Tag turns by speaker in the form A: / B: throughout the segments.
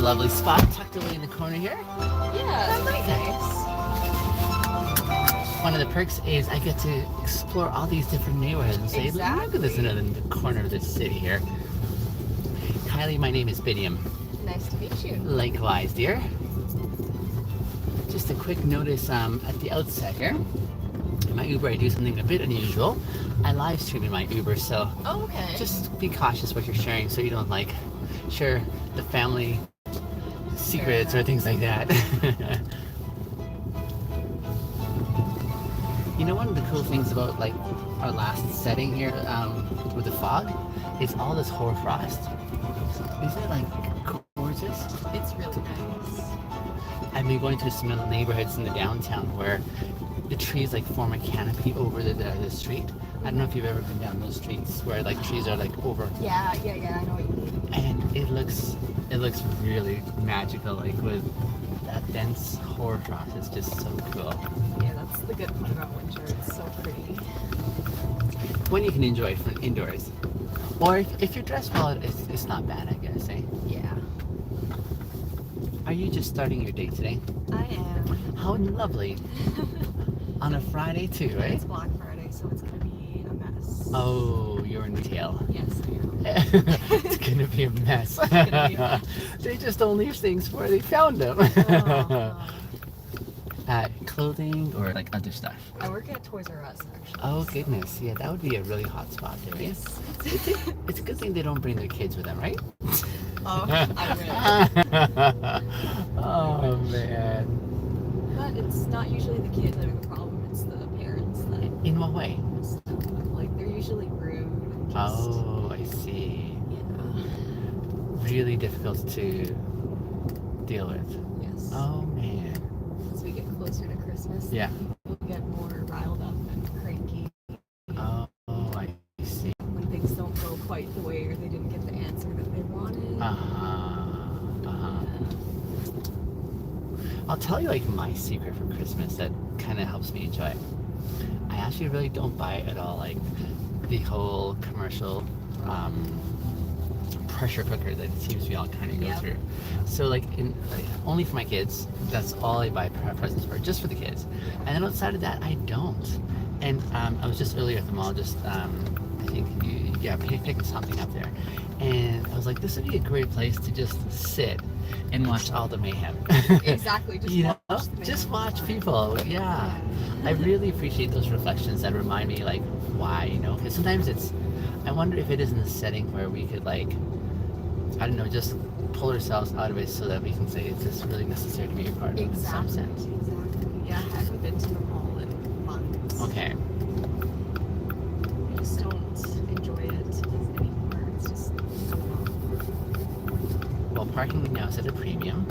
A: lovely spot tucked away in the corner here.
B: Yeah, that's pretty nice.
A: One of the perks is I get to explore all these different neighborhoods and say, look at this another corner of this city here. Kylie, my name is Bidium.
B: Nice to meet you.
A: Likewise, dear. Just a quick notice at the outset here. In my Uber, I do something a bit unusual. I live stream in my Uber, so just be cautious what you're sharing so you don't like share the family secrets or things like that. You know, one of the cool things about like our last setting here with the fog is all this hoarfrost. Isn't it like gorgeous?
B: It's really nice.
A: I've been going through some little neighborhoods in the downtown where the trees like form a canopy over the street. I don't know if you've ever been down those streets where like trees are like over.
B: Yeah, I know what you mean.
A: And it looks really magical, like with that dense hoarfrost. It's just so cool.
B: Yeah, that's the good part about winter. It's so pretty.
A: When you can enjoy it from indoors. Or if you're dressed well, it's not bad, I guess, eh?
B: Yeah.
A: Are you just starting your day today?
B: I am.
A: How lovely. On a Friday too, right?
B: It's Black Friday, so it's gonna be a mess.
A: Oh, you're in the tail.
B: Yes, I am.
A: It's gonna be a mess.
B: Gonna be a mess.
A: They just don't leave things where they found them. Clothing or like other stuff?
B: I work at Toys R Us, actually.
A: Oh goodness, yeah, that would be a really hot spot there, right?
B: Yes.
A: It's a good thing they don't bring their kids with them, right?
B: Oh, I wish.
A: Oh man.
B: But it's not usually the kids that are the problem, it's the parents that
A: In what way?
B: like they're usually rude and just,
A: Oh, I see.
B: yeah.
A: Really difficult to deal with.
B: Yes.
A: Oh man.
B: As we get closer to Christmas,
A: Yeah.
B: we'll get more riled up and cranky
A: Oh, I see.
B: when things don't go quite the way or they didn't get the answer that they wanted.
A: I'll tell you like my secret for Christmas that kind of helps me enjoy it. I actually really don't buy at all like the whole commercial pressure cooker that it seems we all kind of go through. So like only for my kids, that's all I buy presents for, just for the kids. And then outside of that, I don't. And I was just earlier at the mall, just I think picking something up there, and I was like, this would be a great place to just sit and watch all the mayhem.
B: Exactly. Just
A: You know,
B: watch the
A: just
B: mayhem.
A: watch people. Yeah, I really appreciate those reflections that remind me like why, you know, because sometimes I wonder if it is in a setting where we could like, I don't know, just pull ourselves out of it so that we can say it's just really necessary to be a part of it in some sense.
B: Exactly. Yeah, I haven't been to the mall in months.
A: Okay.
B: I just don't enjoy it anymore. It's just so long.
A: Well, parking now is at a premium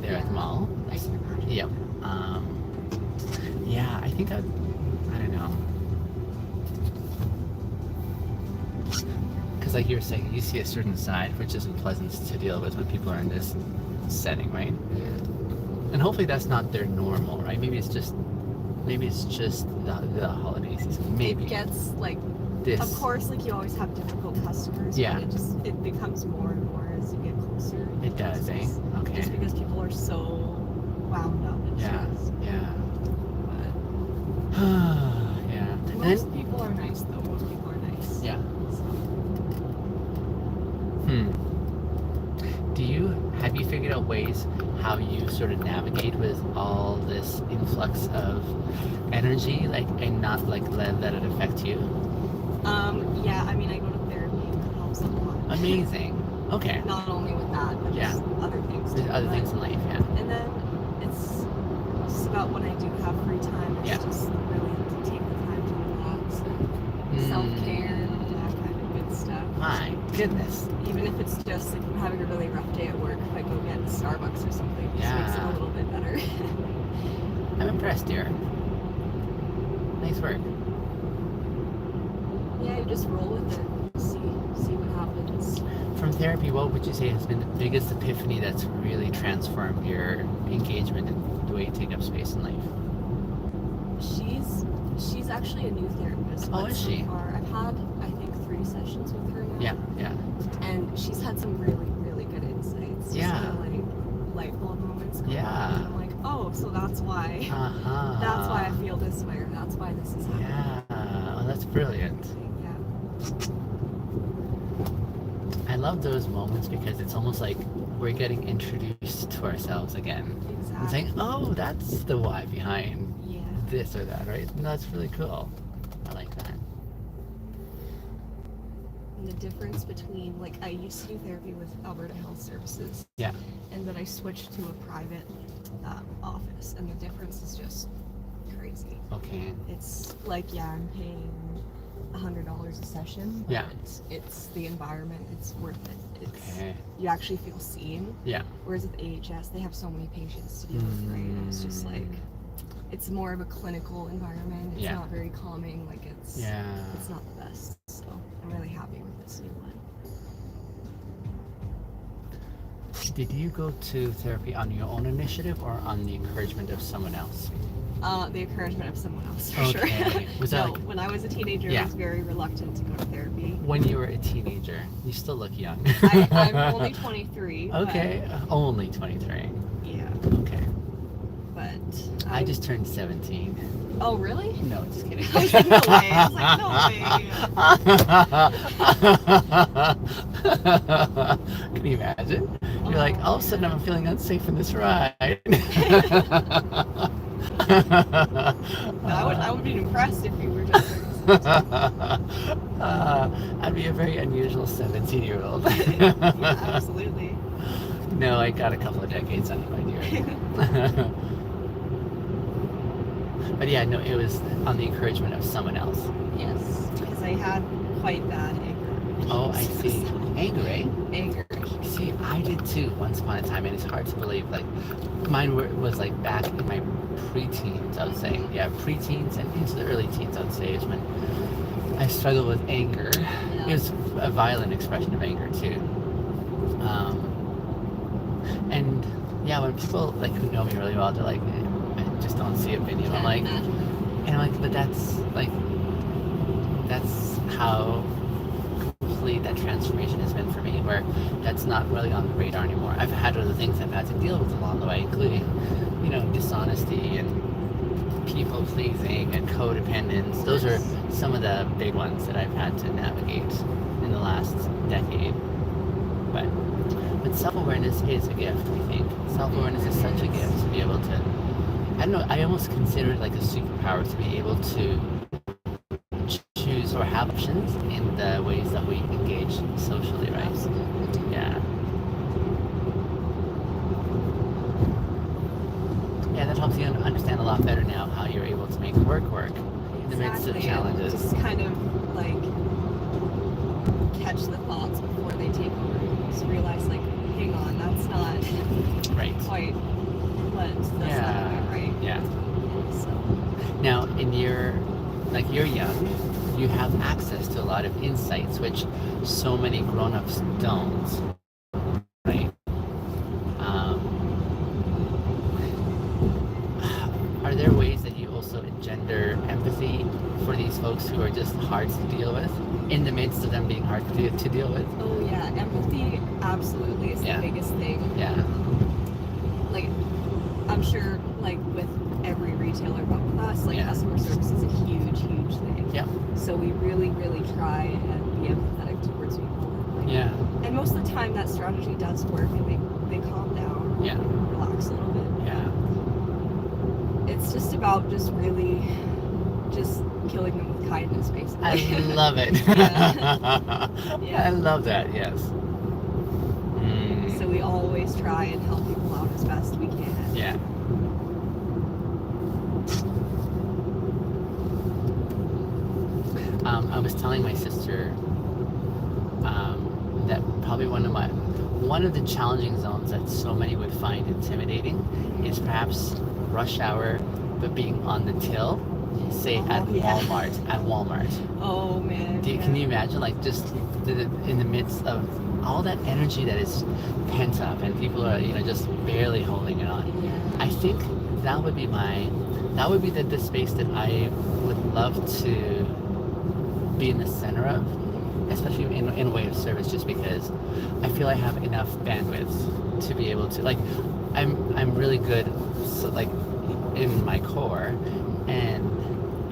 A: there at the mall.
B: I can imagine.
A: Yep. Yeah, I think I don't know. Because like you were saying, you see a certain side which isn't pleasant to deal with when people are in this setting, right? And hopefully that's not their normal, right? Maybe it's just the holiday season. Maybe.
B: It gets like,
A: This.
B: of course, like you always have difficult customers.
A: Yeah.
B: But it becomes more and more as you get closer.
A: It does, eh? Okay.
B: Just because people are so wound up and stressed.
A: Yeah.
B: But
A: Yeah.
B: most people are nice, though. Most people are nice.
A: Yeah.
B: So,
A: Have you figured out ways how you sort of navigate with all this influx of energy, like, and not like let it affect you?
B: yeah, I mean, I go to therapy and that helps a lot.
A: Amazing. Okay.
B: Not only with that, but just other things.
A: There's
B: too.
A: other
B: But-
A: things in life, yeah.
B: And then it's just about when I do have free time, it's just really to take the time to relax and self-care and all that kind of good stuff.
A: My goodness.
B: Even if it's just like I'm having a really rough day at work, if I go get Starbucks or something, it just makes it a little bit better.
A: I'm impressed, dear. Nice work.
B: Yeah, you just roll with it, see what happens.
A: From therapy, what would you say has been the biggest epiphany that's really transformed your engagement and the way you take up space in life?
B: She's actually a new therapist.
A: Oh,
B: but
A: is
B: so
A: she?
B: far, I've had, I think, 3 sessions with her now.
A: Yeah.
B: And she's had some really, really good insights. Just
A: Yeah.
B: kind why.
A: Uh-huh.
B: That's why I feel this way, or that's why this is happening.
A: Yeah, well, that's brilliant.
B: Yeah.
A: I love those moments because it's almost like we're getting introduced to ourselves again.
B: Exactly.
A: And saying, oh, that's the why behind
B: Yeah.
A: this or that, right? No, that's really cool. I like that.
B: And the difference between, like, I used to do therapy with Alberta Health Services.
A: Yeah.
B: And then I switched to a private office, and the difference is just crazy.
A: Okay.
B: It's like, yeah, I'm paying $100 a session, but
A: Yeah.
B: it's the environment, it's worth it. It's,
A: Okay.
B: you actually feel seen.
A: Yeah.
B: Whereas with AHS, they have so many patients to deal with, right? And it's just like, it's more of a clinical environment. It's
A: Yeah.
B: not very calming. Like it's not the best. So I'm really happy with this new one.
A: Did you go to therapy on your own initiative or on the encouragement of someone else?
B: The encouragement of someone else, for
A: Okay.
B: sure.
A: Was that
B: no,
A: like,
B: when I was a teenager, I was very reluctant to go to therapy.
A: when you were a teenager? You still look young.
B: I'm only 23.
A: Okay, only 23.
B: Yeah,
A: Okay.
B: but
A: I just turned 17.
B: Oh, really?
A: No, just kidding.
B: I was like, no way. I was like, no way.
A: Can you imagine? You're like, all of a sudden I'm feeling unsafe in this ride.
B: I would be impressed if you were just
A: I'd be a very unusual 17-year-old.
B: Yeah, absolutely.
A: No, I got a couple of decades on you, my dear. But yeah, no, it was on the encouragement of someone else.
B: Yes, because I had quite bad anger.
A: Oh, I see. Anger, eh?
B: Anger.
A: See, I did too once upon a time, and it's hard to believe. Like, mine was like back in my preteens, I would say. Yeah, preteens and into the early teens, I would say, is when I struggled with anger.
B: Yeah.
A: It was a violent expression of anger too. And yeah, when people like who know me really well, they're like, I just don't see it in you. I'm like, and I'm like, but that's how complete that transformation has been for me, where that's not really on the radar anymore. I've had other things I've had to deal with along the way, including, dishonesty and people pleasing and codependence. Those are some of the big ones that I've had to navigate in the last decade. But self-awareness is a gift, I think. Self-awareness is such a gift to be able to, I don't know, I almost consider it like a superpower to be able to choose or have options in the ways that we engage socially, right?
B: Absolutely.
A: Yeah. Yeah, that helps you understand a lot better now how you're able to make work in the midst of challenges.
B: Just kind of like catch the thoughts before they take over. Just realize, like, hang on, that's not
A: Right.
B: quite what, that's not quite right.
A: Yeah.
B: So,
A: Now, you're young, you have access to a lot of insights, which so many grown-ups don't, right? Are there ways that you also engender empathy for these folks who are just hard to deal with, in the midst of them being hard to deal with?
B: oh yeah, empathy absolutely is the biggest thing.
A: Yeah.
B: Like, I'm sure, like, with every retailer, but with us, like, customer service is a huge, huge thing.
A: Yeah.
B: So we really, really try and be empathetic towards people. Like,
A: Yeah.
B: and most of the time that strategy does work, and they calm down,
A: Yeah.
B: and relax a little bit.
A: Yeah.
B: It's just about just really just killing them with kindness, basically.
A: I love it.
B: Yeah.
A: I love that, yes.
B: So we always try and help people out as best we can.
A: Yeah. I was telling my sister that probably one of the challenging zones that so many would find intimidating is perhaps rush hour, but being on the till, say at Walmart.
B: Oh man.
A: Can you imagine, like, just in the midst of all that energy that is pent up and people are, just barely holding it on?
B: Yeah.
A: I think that would be the space that I would love to be in the center of, especially in a way of service, just because I feel I have enough bandwidth to be able to, like, I'm really good, so, like, in my core, and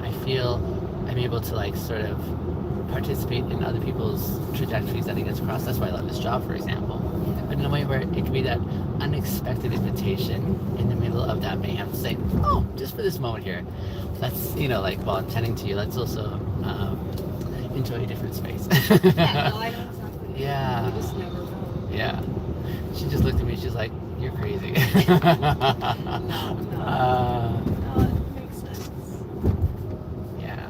A: I feel I'm able to like sort of participate in other people's trajectories that it gets across. That's why I love this job, for example. But in a way where it could be that unexpected invitation in the middle of that mayhem to say, oh, just for this moment here, let's, like while I'm tending to you, let's also enjoy a different space.
B: Yeah, no, I know exactly.
A: Yeah.
B: You just never know.
A: Yeah. She just looked at me, she's like, you're crazy.
B: No, it makes sense.
A: Yeah.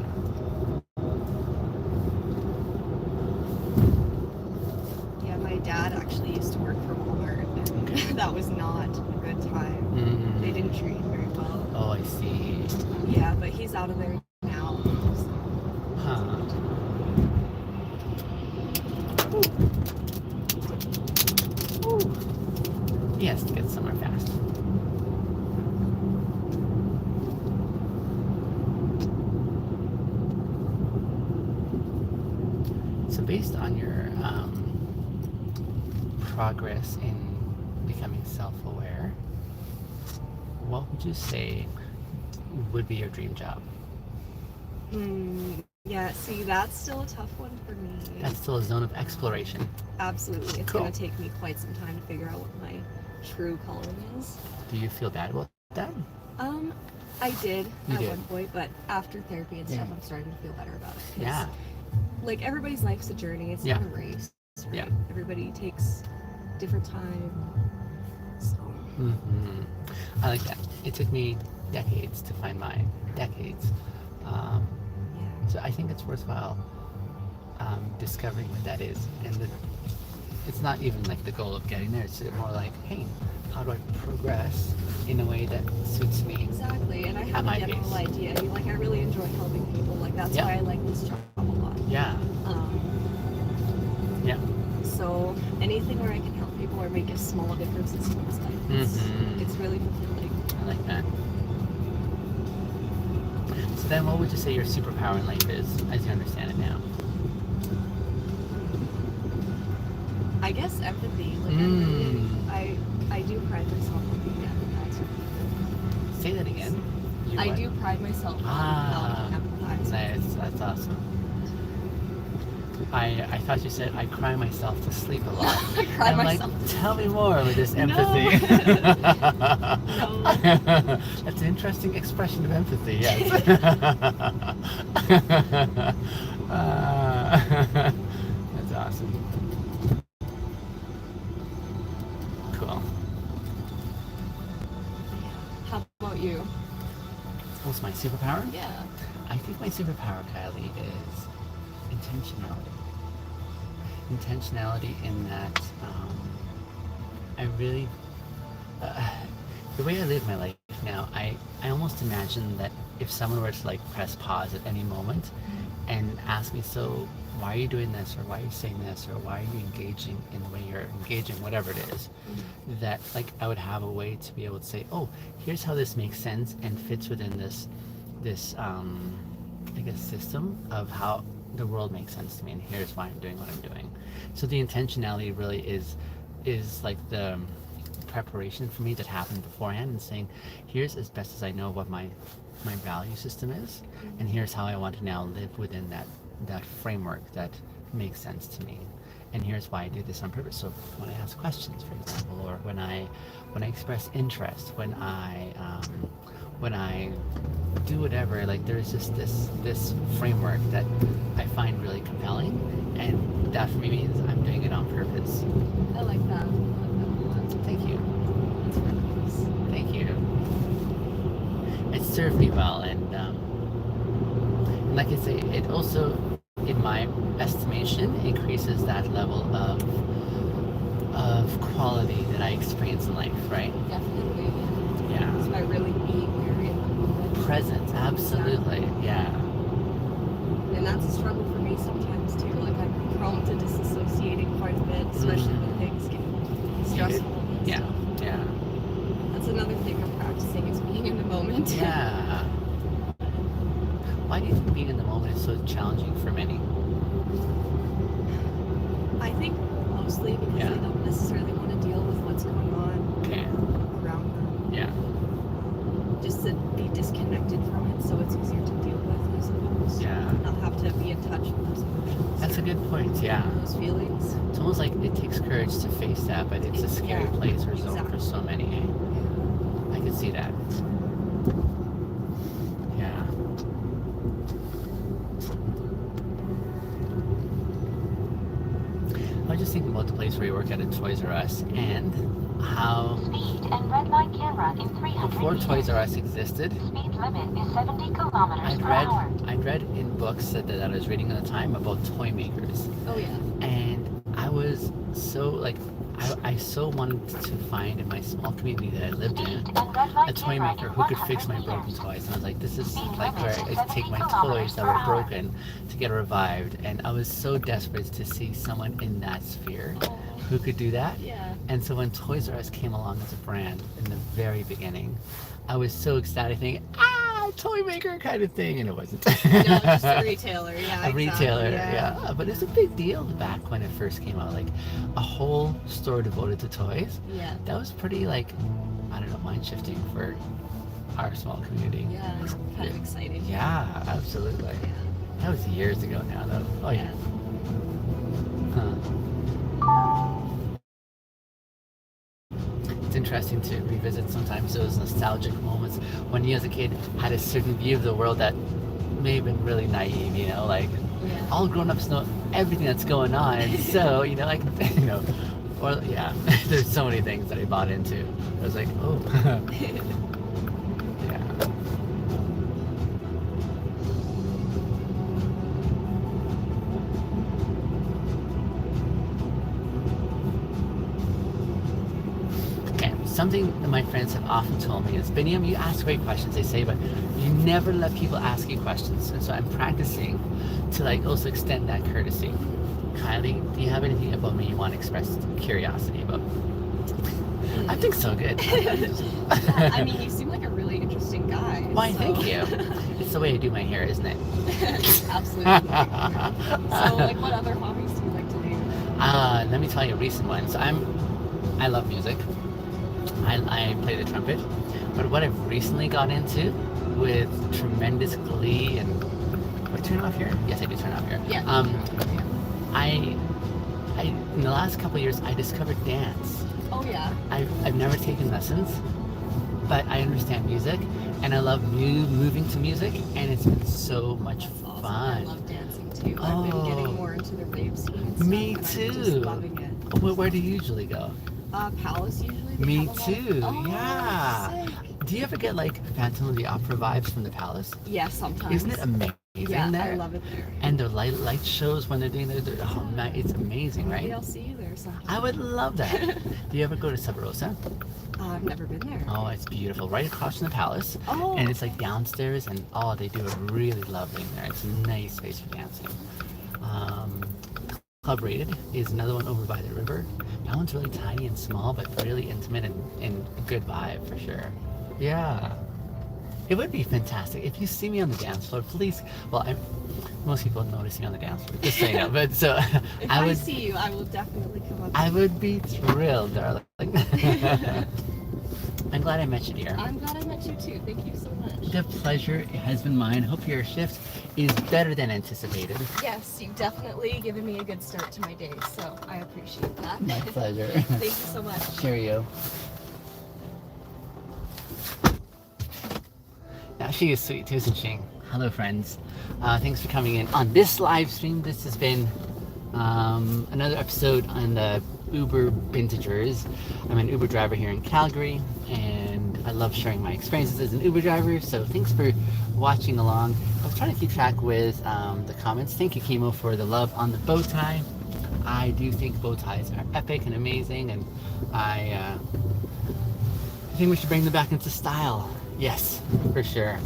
B: Yeah, my dad actually used to work for Walmart, and
A: Okay.
B: that was not a good time.
A: Mm.
B: They didn't treat him very well.
A: Oh, I see.
B: Yeah, but he's out of there now. So.
A: Huh. He has to get somewhere fast. So based on your progress in becoming self-aware, what would you say would be your dream job?
B: Yeah, see, that's still a tough one for me.
A: That's still a zone of exploration.
B: Absolutely. It's
A: Cool.
B: going to take me quite some time to figure out what my true calling is.
A: Do you feel bad about that?
B: I did
A: You
B: at
A: did.
B: one point, but after therapy and stuff,
A: Yeah.
B: I'm starting to feel better about it. 'Cause,
A: Yeah.
B: like, everybody's life's a journey. It's
A: Yeah.
B: not a race. Right?
A: Yeah.
B: Everybody takes different time. So,
A: Mm-hmm. I like that. It took me decades to find my decades.
B: yeah.
A: So I think it's worthwhile discovering what that is. And it's not even like the goal of getting there. It's more like, hey, how do I progress in a way that suits me?
B: Exactly. And I have
A: my
B: a general
A: pace.
B: idea. Like, I really enjoy helping people. Like, that's
A: Yeah.
B: why I like this job a lot.
A: Yeah. Yeah.
B: So anything where I can help people or make a small difference in someone's life, it's really fulfilling.
A: I like that. So then what would you say your superpower in life is, as you understand it now?
B: I guess empathy. Like I do pride myself on being empathetic.
A: Say that again. You
B: I
A: what?
B: do pride myself on
A: Ah,
B: empathizing.
A: nice. That's awesome. I thought you said I cry myself to sleep a lot.
B: I cry
A: I'm
B: myself.
A: like, tell me more with this
B: No.
A: empathy.
B: No.
A: That's an interesting expression of empathy, yes. That's awesome. Cool.
B: How about you?
A: What's my superpower?
B: Yeah.
A: I think my superpower, Kylie, is intentionality. Intentionality in that I really, the way I live my life now, I almost imagine that if someone were to like press pause at any moment and ask me, so why are you doing this, or why are you saying this, or why are you engaging in the way you're engaging, whatever it is, that like I would have a way to be able to say, oh, here's how this makes sense and fits within this I guess system of how the world makes sense to me, and here's why I'm doing what I'm doing. So the intentionality really is like the preparation for me that happened beforehand, and saying, here's as best as I know what my value system is, and here's how I want to now live within that framework that makes sense to me, and here's why I do this on purpose. So when I ask questions, for example, or when I express interest, when I do whatever, like there's just this framework that I find really compelling, and that for me means I'm doing it on purpose.
B: I like that. I like that a lot.
A: Thank you.
B: That's really nice.
A: Thank you. It served me well, and like I say, it also, in my estimation, increases that level of quality that I experience in life, right?
B: Definitely.
A: Yeah.
B: It's by really being very in the moment.
A: Presence, absolutely. Yeah.
B: And that's a struggle for me sometimes too. Like, I'm prone to disassociating quite a bit, especially when things get stressful and
A: Yeah.
B: stuff.
A: Yeah.
B: That's another thing I'm practicing, is being in the moment.
A: Yeah. Why do you think being in the moment is so challenging for many?
B: I think mostly because
A: Yeah.
B: they don't necessarily want to deal with what's going on
A: Okay.
B: around them.
A: Yeah.
B: Just the
A: Yeah.
B: those feelings.
A: It's almost like it takes courage to face that, but it's a scary place or zone for so many. Eh? I can see that. Yeah. I was just thinking about the place where you work at Toys R Us and how
C: Speed and red light camera in 300
A: before
C: meters.
A: Toys R Us existed,
C: Speed limit is 70 kilometers per hour.
A: I'd read in books that I was reading at the time about toy makers.
B: Oh yeah.
A: And I was so like, I so wanted to find in my small community that I lived in a toy maker who could fix my broken toys. And I was like, this is like where I take my toys that were broken to get revived. And I was so desperate to see someone in that sphere who could do that.
B: Yeah.
A: And so when Toys R Us came along as a brand in the very beginning, I was so ecstatic thinking, toy maker kind of thing, and it wasn't.
B: No, just a retailer, yeah.
A: A retailer,
B: exactly,
A: yeah. But it's a big deal back when it first came out, like a whole store devoted to toys.
B: Yeah.
A: That was pretty, like, I don't know, mind shifting for our small community.
B: Yeah, it's kind of exciting.
A: Yeah, absolutely.
B: Yeah.
A: That was years ago now, though. Oh yeah. Huh. It's interesting to revisit sometimes those nostalgic moments when you as a kid had a certain view of the world that may have been really naive, you know, like all grown-ups know everything that's going on, and so, you know, like, you know, or yeah, there's so many things that I bought into. I was like, oh. Yeah. Something that my friends have often told me is, Biniam, you ask great questions, they say, but you never let people ask you questions. And so I'm practicing to like also extend that courtesy. Kylie, do you have anything about me you want to express curiosity about? I think so good.
B: I mean, you seem like a really interesting guy.
A: Why,
B: so.
A: thank you. It's the way I do my hair, isn't it?
B: Absolutely. So, like, what other hobbies do you like to do?
A: Let me tell you a recent one. So I love music. I play the trumpet, but what I've recently got into with tremendous glee and do I turn it off here? Yes, I do turn it off here.
B: Yeah.
A: I in the last couple of years I discovered dance.
B: Oh yeah.
A: I've never taken lessons, but I understand music and I love moving to music, and it's been so much fun.
B: I love dancing too. I've been getting more into the rave scene and stuff,
A: Me
B: and
A: too.
B: I'm just loving it.
A: Where do you usually go?
B: Palace usually.
A: Me too.
B: Oh,
A: yeah.
B: sick.
A: Do you ever get like Phantom of the Opera vibes from the Palace?
B: Yeah, sometimes.
A: Isn't it amazing
B: Yeah,
A: there?
B: I love it there.
A: And their light shows when they're doing oh man, it's amazing,
B: Maybe
A: right?
B: I'll see you there sometime.
A: I would love that. Do you ever go to Sub Rosa?
B: I've never been there.
A: Oh, it's beautiful. Right across from the Palace.
B: Oh.
A: And it's like downstairs, and they do it really lovely in there. It's a nice space for dancing. Club Rated is another one over by the river. That one's really tiny and small, but really intimate and a good vibe for sure. Yeah. It would be fantastic. If you see me on the dance floor, please, most people notice me on the dance floor, just so you know, but so
B: If I see you, I will definitely come up.
A: I would be thrilled, darling. I'm glad I met you, dear.
B: I'm glad I met you too. Thank you so much.
A: The pleasure has been mine. Hope your shift is better than anticipated.
B: Yes, you've definitely given me a good start to my day, so I appreciate that.
A: My pleasure.
B: Thank you so much.
A: Cheerio. Now she is sweet too, isn't she? Hello, friends. Thanks for coming in on this live stream. This has been another episode on the Uber Bintegers. I'm an Uber driver here in Calgary, and I love sharing my experiences as an Uber driver, so thanks for watching along. I was trying to keep track with the comments. Thank you, Kimo, for the love on the bow tie. I do think bow ties are epic and amazing, and I think we should bring them back into style. Yes, for sure.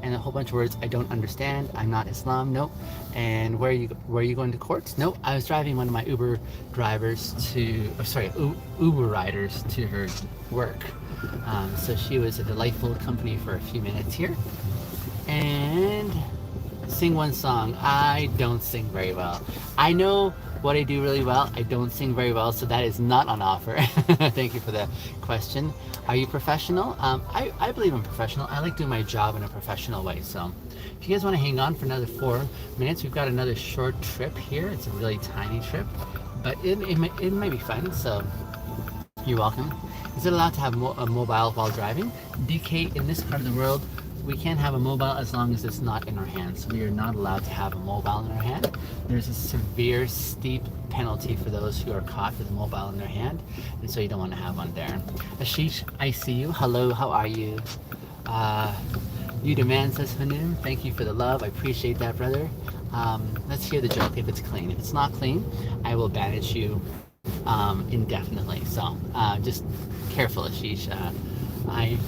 A: And a whole bunch of words I don't understand. I'm not Islam. Nope. And where are you going to court? Nope. I was driving one of my Uber drivers Uber riders to her work. So she was a delightful company for a few minutes here. And sing one song. I don't sing very well. I know What I do really well, I don't sing very well, so that is not on offer. Thank you for the question. Are you professional? I believe I'm professional. I like doing my job in a professional way. So if you guys want to hang on for another 4 minutes, we've got another short trip here. It's a really tiny trip, but it might be fun. So you're welcome. Is it allowed to have a mobile while driving? DK, in this part of the world, we can't have a mobile as long as it's not in our hands. We are not allowed to have a mobile in our hand. There's a severe, steep penalty for those who are caught with a mobile in their hand, and so you don't want to have one there. Ashish, I see you. Hello, how are you? You demand, says Hanun. Thank you for the love. I appreciate that, brother. Let's hear the joke if it's clean. If it's not clean, I will banish you indefinitely. So just careful, Ashish. I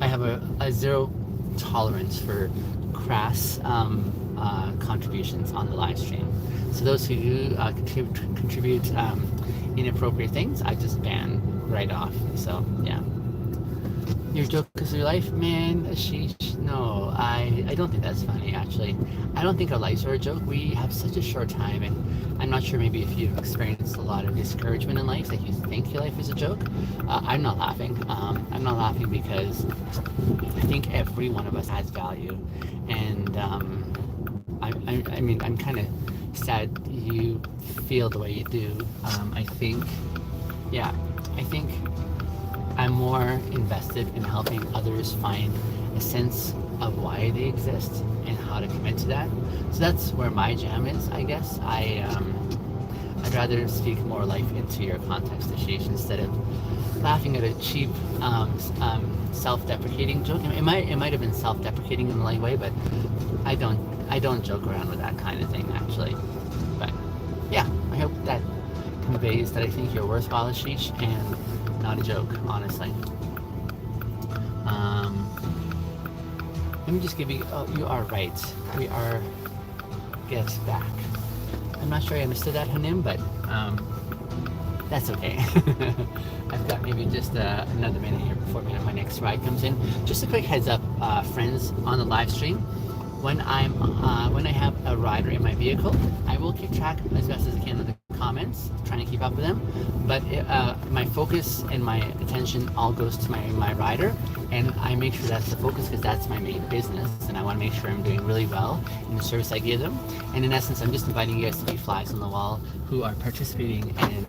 A: have a zero tolerance for crass contributions on the live stream. So those who contribute inappropriate things, I just ban right off. So yeah. Your joke is your life, man. Ashish, no, I don't think that's funny, actually. I don't think our lives are a joke. We have such a short time, and I'm not sure maybe if you've experienced a lot of discouragement in life that you think your life is a joke. I'm not laughing. I'm not laughing because I think every one of us has value, and I mean, I'm kind of sad you feel the way you do. I think I'm more invested in helping others find a sense of why they exist and how to commit to that. So that's where my jam is, I guess. I'd rather speak more life into your context, Ashish, instead of laughing at a cheap, self-deprecating joke. It might have been self-deprecating in a light way, but I don't joke around with that kind of thing, actually. But yeah, I hope that conveys that I think you're worthwhile, Ashish, and not a joke, honestly. Let me just give you, oh, you are right. We are guests back. I'm not sure I understood that, Hanim, but that's okay. I've got maybe just another minute here before my next ride comes in. Just a quick heads up, friends, on the live stream. When I have a rider in my vehicle, I will keep track as best as I can of the comments, trying to keep up with them. But my focus and my attention all goes to my rider, and I make sure that's the focus because that's my main business, and I want to make sure I'm doing really well in the service I give them. And in essence, I'm just inviting you guys to be flies on the wall who are participating and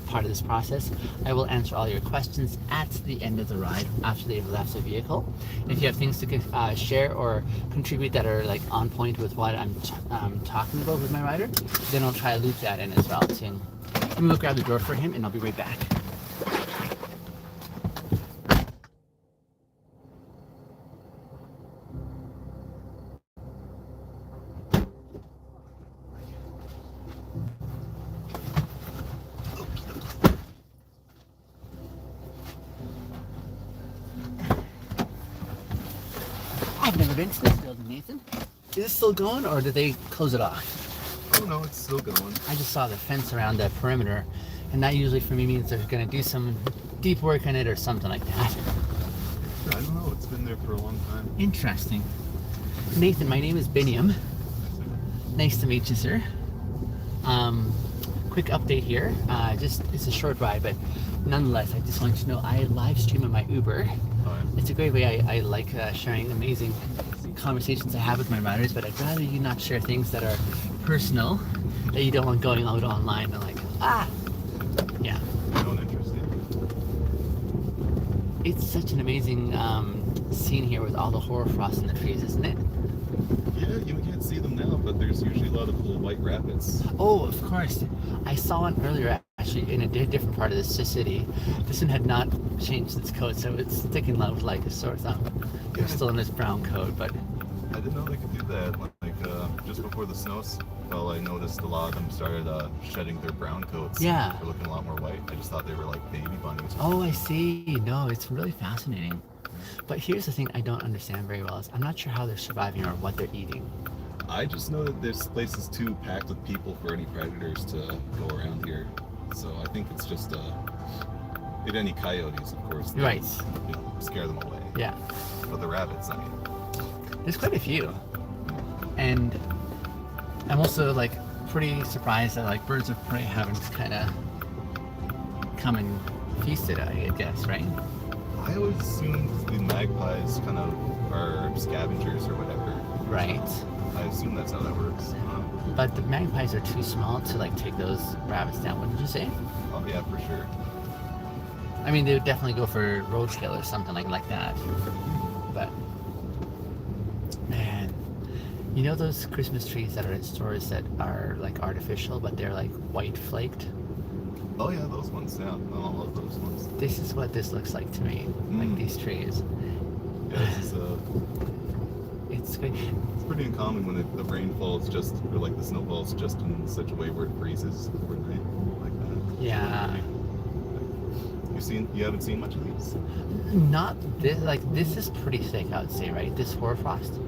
A: part of this process. I will answer all your questions at the end of the ride after they've left the vehicle. And if you have things to share or contribute that are like on point with what I'm talking about with my rider, then I'll try to loop that in as well too. Let me go grab the door for him and I'll be right back. I've never been to this building, Nathan. Is this still going or did they close it off?
D: Oh no, it's still going.
A: I just saw the fence around the perimeter, and that usually for me means they're going to do some deep work on it or something like that.
D: I don't know, it's been there for a long time.
A: Interesting. Nathan, my name is Biniam. Nice to meet you, sir. Quick update here. It's a short ride, but nonetheless, I just want you to know I live stream in my Uber. It's a great way. I like sharing amazing conversations I have with my riders, but I'd rather you not share things that are personal that you don't want going out online and like, yeah.
D: Not interesting.
A: It's such an amazing scene here with all the hoarfrost in the trees, isn't it?
D: Yeah, you can't see them now, but there's usually a lot of little white rapids.
A: Oh, of course. I saw one earlier actually in a different part of the city. This one had not changed its coat, so it's sticking out like a sore thumb. They're still in this brown coat, but
D: I didn't know they could do that. Like just before the snow fell, I noticed a lot of them started shedding their brown coats.
A: Yeah.
D: They're looking a lot more white. I just thought they were like baby bunnies.
A: oh, I see. No, it's really fascinating. But here's the thing I don't understand very well is I'm not sure how they're surviving or what they're eating.
D: I just know that this place is too packed with people for any predators to go around here. So I think it's just if any coyotes, of course, they,
A: Right.
D: Scare them away.
A: Yeah.
D: But the rabbits, I mean,
A: There's quite a few. And I'm also like pretty surprised that like birds of prey haven't kind of come and feasted, I guess, right?
D: I always assumed the magpies kind of are scavengers or whatever.
A: Right.
D: I assume that's how that works.
A: But the magpies are too small to like take those rabbits down, wouldn't you say?
D: Oh yeah, for sure.
A: I mean, they would definitely go for roadkill or something like that. But man, you know those Christmas trees that are in stores that are like artificial, but they're like white flaked?
D: Oh yeah, those ones. Yeah, I love those ones.
A: This is what this looks like to me, like these trees.
D: Yeah, this is
A: It's good.
D: it's pretty uncommon when the rain falls just, or like the snow falls just in such a way where it freezes overnight like that.
A: Yeah.
D: You haven't seen much of these?
A: Not this, like this is pretty thick, I would say, right? This hoarfrost.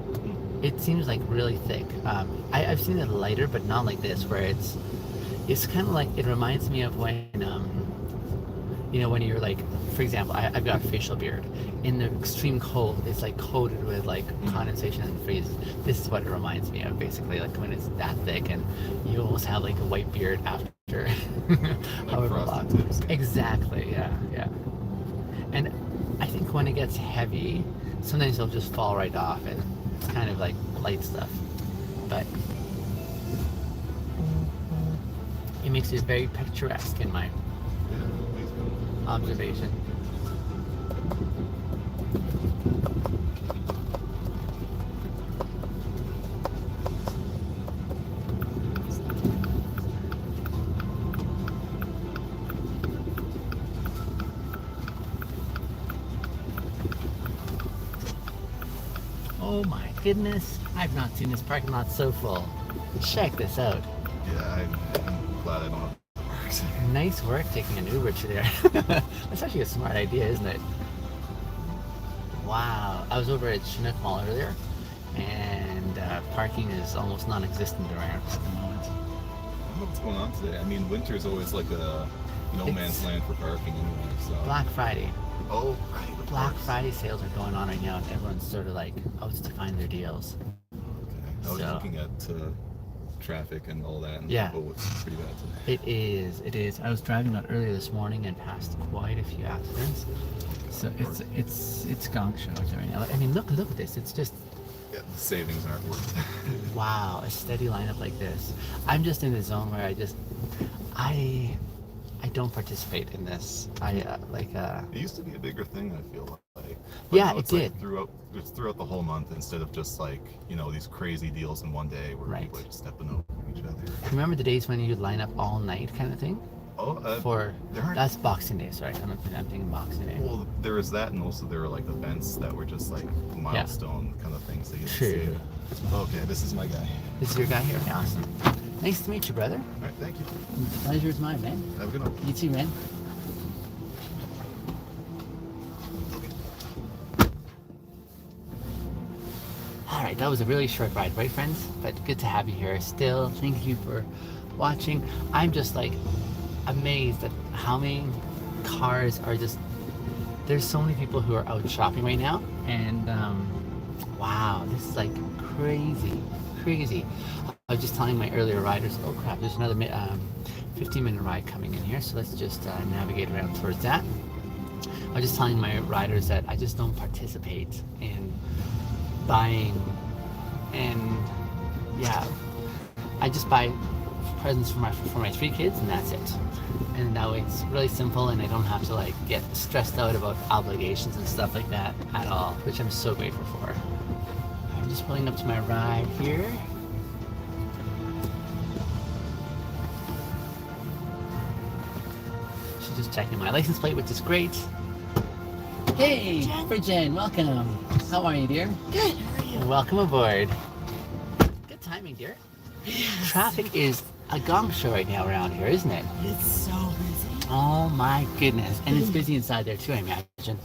A: It seems like really thick. I've seen it lighter, but not like this, where it's kind of like, it reminds me of when, you know, when you're like, for example, I've got a facial beard. In the extreme cold, it's like coated with like condensation and freeze. This is what it reminds me of, basically, like when it's that thick and you almost have like a white beard after however long.
D: Tips.
A: Exactly, yeah. And I think when it gets heavy, sometimes it'll just fall right off, and it's kind of like light stuff. But it makes it very picturesque in my
D: Yeah, please go.
A: observation. Oh my goodness, I've not seen this parking lot so full. Check this out.
D: Yeah, I'm glad I don't have to work.
A: Nice work taking an Uber to there. That's actually a smart idea, isn't it? Wow. I was over at Chinook Mall earlier, and parking is almost non-existent around at the moment.
D: I don't know what's going on today. I mean, winter's always like a no man's land for parking anyway. So.
A: Black Friday.
D: Oh, right. of
A: Black
D: course.
A: Friday sales are going on right now, and everyone's sort of like out to find their deals.
D: Okay. I was
A: So-
D: looking at traffic and all that, and
A: Yeah.
D: it's pretty bad today.
A: It is. I was driving out earlier this morning and passed quite a few accidents. So it's gong show right now. I mean, look at this. It's just,
D: Yeah, the savings aren't worth it.
A: wow, a steady lineup like this. I'm just in the zone where I don't participate in this.
D: It used to be a bigger thing, I feel like.
A: Yeah,
D: now
A: it
D: it's like
A: did.
D: It's throughout the whole month instead of just like, you know, these crazy deals in one day where
A: Right.
D: people are just stepping over each other.
A: Remember the days when you'd line up all night kind of thing?
D: Oh, there aren't.
A: That's Boxing Day, sorry. I'm thinking Boxing Day.
D: Well, there was that, and also there were like events that were just like milestone kind of things that you
A: True.
D: see. Okay, this is my guy.
A: This is your guy here? Awesome. Nice to meet you, brother.
D: All right, thank you.
A: The pleasure is mine, man.
D: Have a good one.
A: You too, man. Alright, that was a really short ride, right friends? But good to have you here still. Thank you for watching. I'm just like amazed at how many cars are just, there's so many people who are out shopping right now, and wow, this is like crazy. I was just telling my earlier riders, oh crap, there's another 15-minute ride coming in here, so let's just navigate around towards that. I was just telling my riders that I just don't participate in buying, and yeah, I just buy presents for my 3 kids, and that's it. And that way it's really simple, and I don't have to like get stressed out about obligations and stuff like that at all, which I'm so grateful for. I'm just pulling up to my ride here. She's just checking my license plate, which is great. Hey, Jen, welcome. How are you, dear?
E: Good, how are you?
A: Welcome aboard. Good timing, dear.
E: Yes.
A: Traffic is a gong show right now around here, isn't it?
E: It's so busy.
A: Oh my goodness. And it's busy inside there too, I imagine.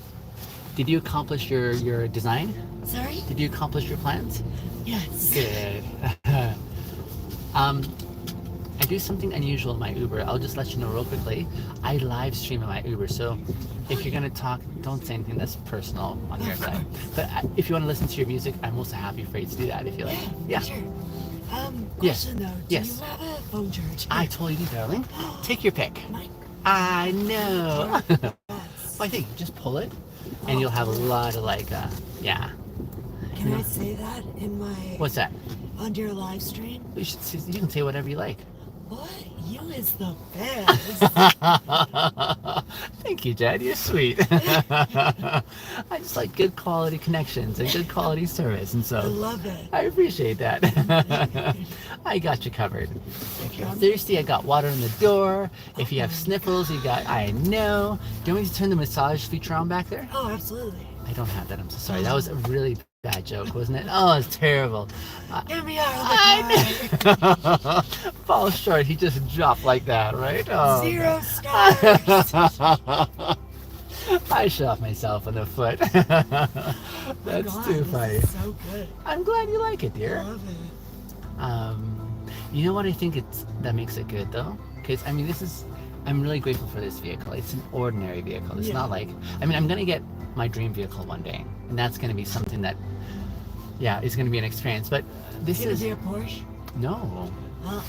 A: Did you accomplish your design?
E: Sorry?
A: Did you accomplish your plans?
E: Yes.
A: Good. I do something unusual in my Uber. I'll just let you know real quickly. I live stream in my Uber, so if you're gonna talk, don't say anything that's personal on your side. But if you want to listen to your music, I'm also happy for you to do that if you like. Yeah.
E: Sure. Question though, do
A: Yes.
E: you have a phone charger?
A: I totally do, darling. Take your pick.
E: My
A: I know.
E: yes.
A: I think just pull it, and you'll have a lot of like, yeah.
E: Can I say that in my
A: What's that?
E: on your live stream?
A: You can say whatever you like.
E: What? You is the best.
A: Thank you, Dad. You're sweet. I just like good quality connections and good quality service, and
E: I
A: so
E: love it.
A: I appreciate that. I got you covered. If you're thirsty, I got water in the door. If you have sniffles, you got. I know. Do you want me to turn the massage feature on back there?
E: Oh, absolutely.
A: I don't have that. I'm so sorry. That was a really bad joke, wasn't it? Oh, it's terrible.
E: Get me out of the car.
A: I know. Fall short. He just dropped like that, right? Oh.
E: 0 stars.
A: I shot myself in the foot. That's
E: God,
A: too
E: this
A: funny.
E: is so good.
A: I'm glad you like it,
E: I
A: dear.
E: love it.
A: You know what I think that makes it good though? Because I mean, I'm really grateful for this vehicle. It's an ordinary vehicle. It's
E: Yeah.
A: not like, I mean, I'm gonna get my dream vehicle one day, and that's gonna be something that, yeah, is gonna be an experience. But this
E: It's gonna
A: is
E: be a Porsche.
A: no.
E: Well,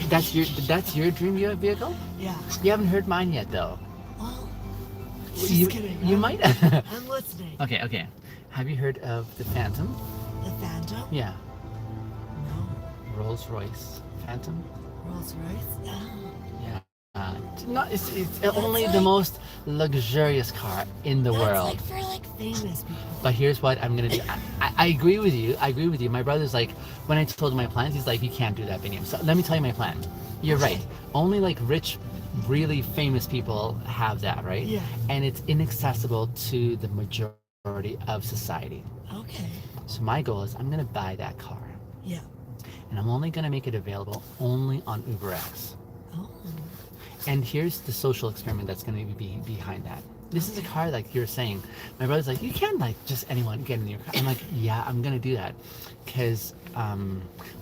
A: That's your dream vehicle?
E: yeah.
A: You haven't heard mine yet though.
E: Well,
A: So
E: just kidding.
A: You
E: I'm-
A: might.
E: I'm listening.
A: Okay. Have you heard of the Phantom?
E: The Phantom?
A: Yeah.
E: No.
A: Rolls Royce Phantom.
E: Rolls Royce? Oh.
A: Yeah. It's only the most luxurious car in the
E: That's
A: world.
E: like for like famous people.
A: But here's what I'm gonna do. I agree with you. My brother's like, when I told him my plans, he's like, you can't do that, Biniam. So let me tell you my plan. You're
E: Okay.
A: right. Only like rich, really famous people have that, right?
E: Yeah.
A: And it's inaccessible to the majority of society.
E: Okay.
A: So my goal is I'm gonna buy that car,
E: Yeah.
A: and I'm only gonna make it available only on UberX.
E: Oh.
A: And here's the social experiment that's going to be behind that. This is a car like you're saying. My brother's like, you can't like just anyone get in your car. I'm like, yeah, I'm going to do that. Because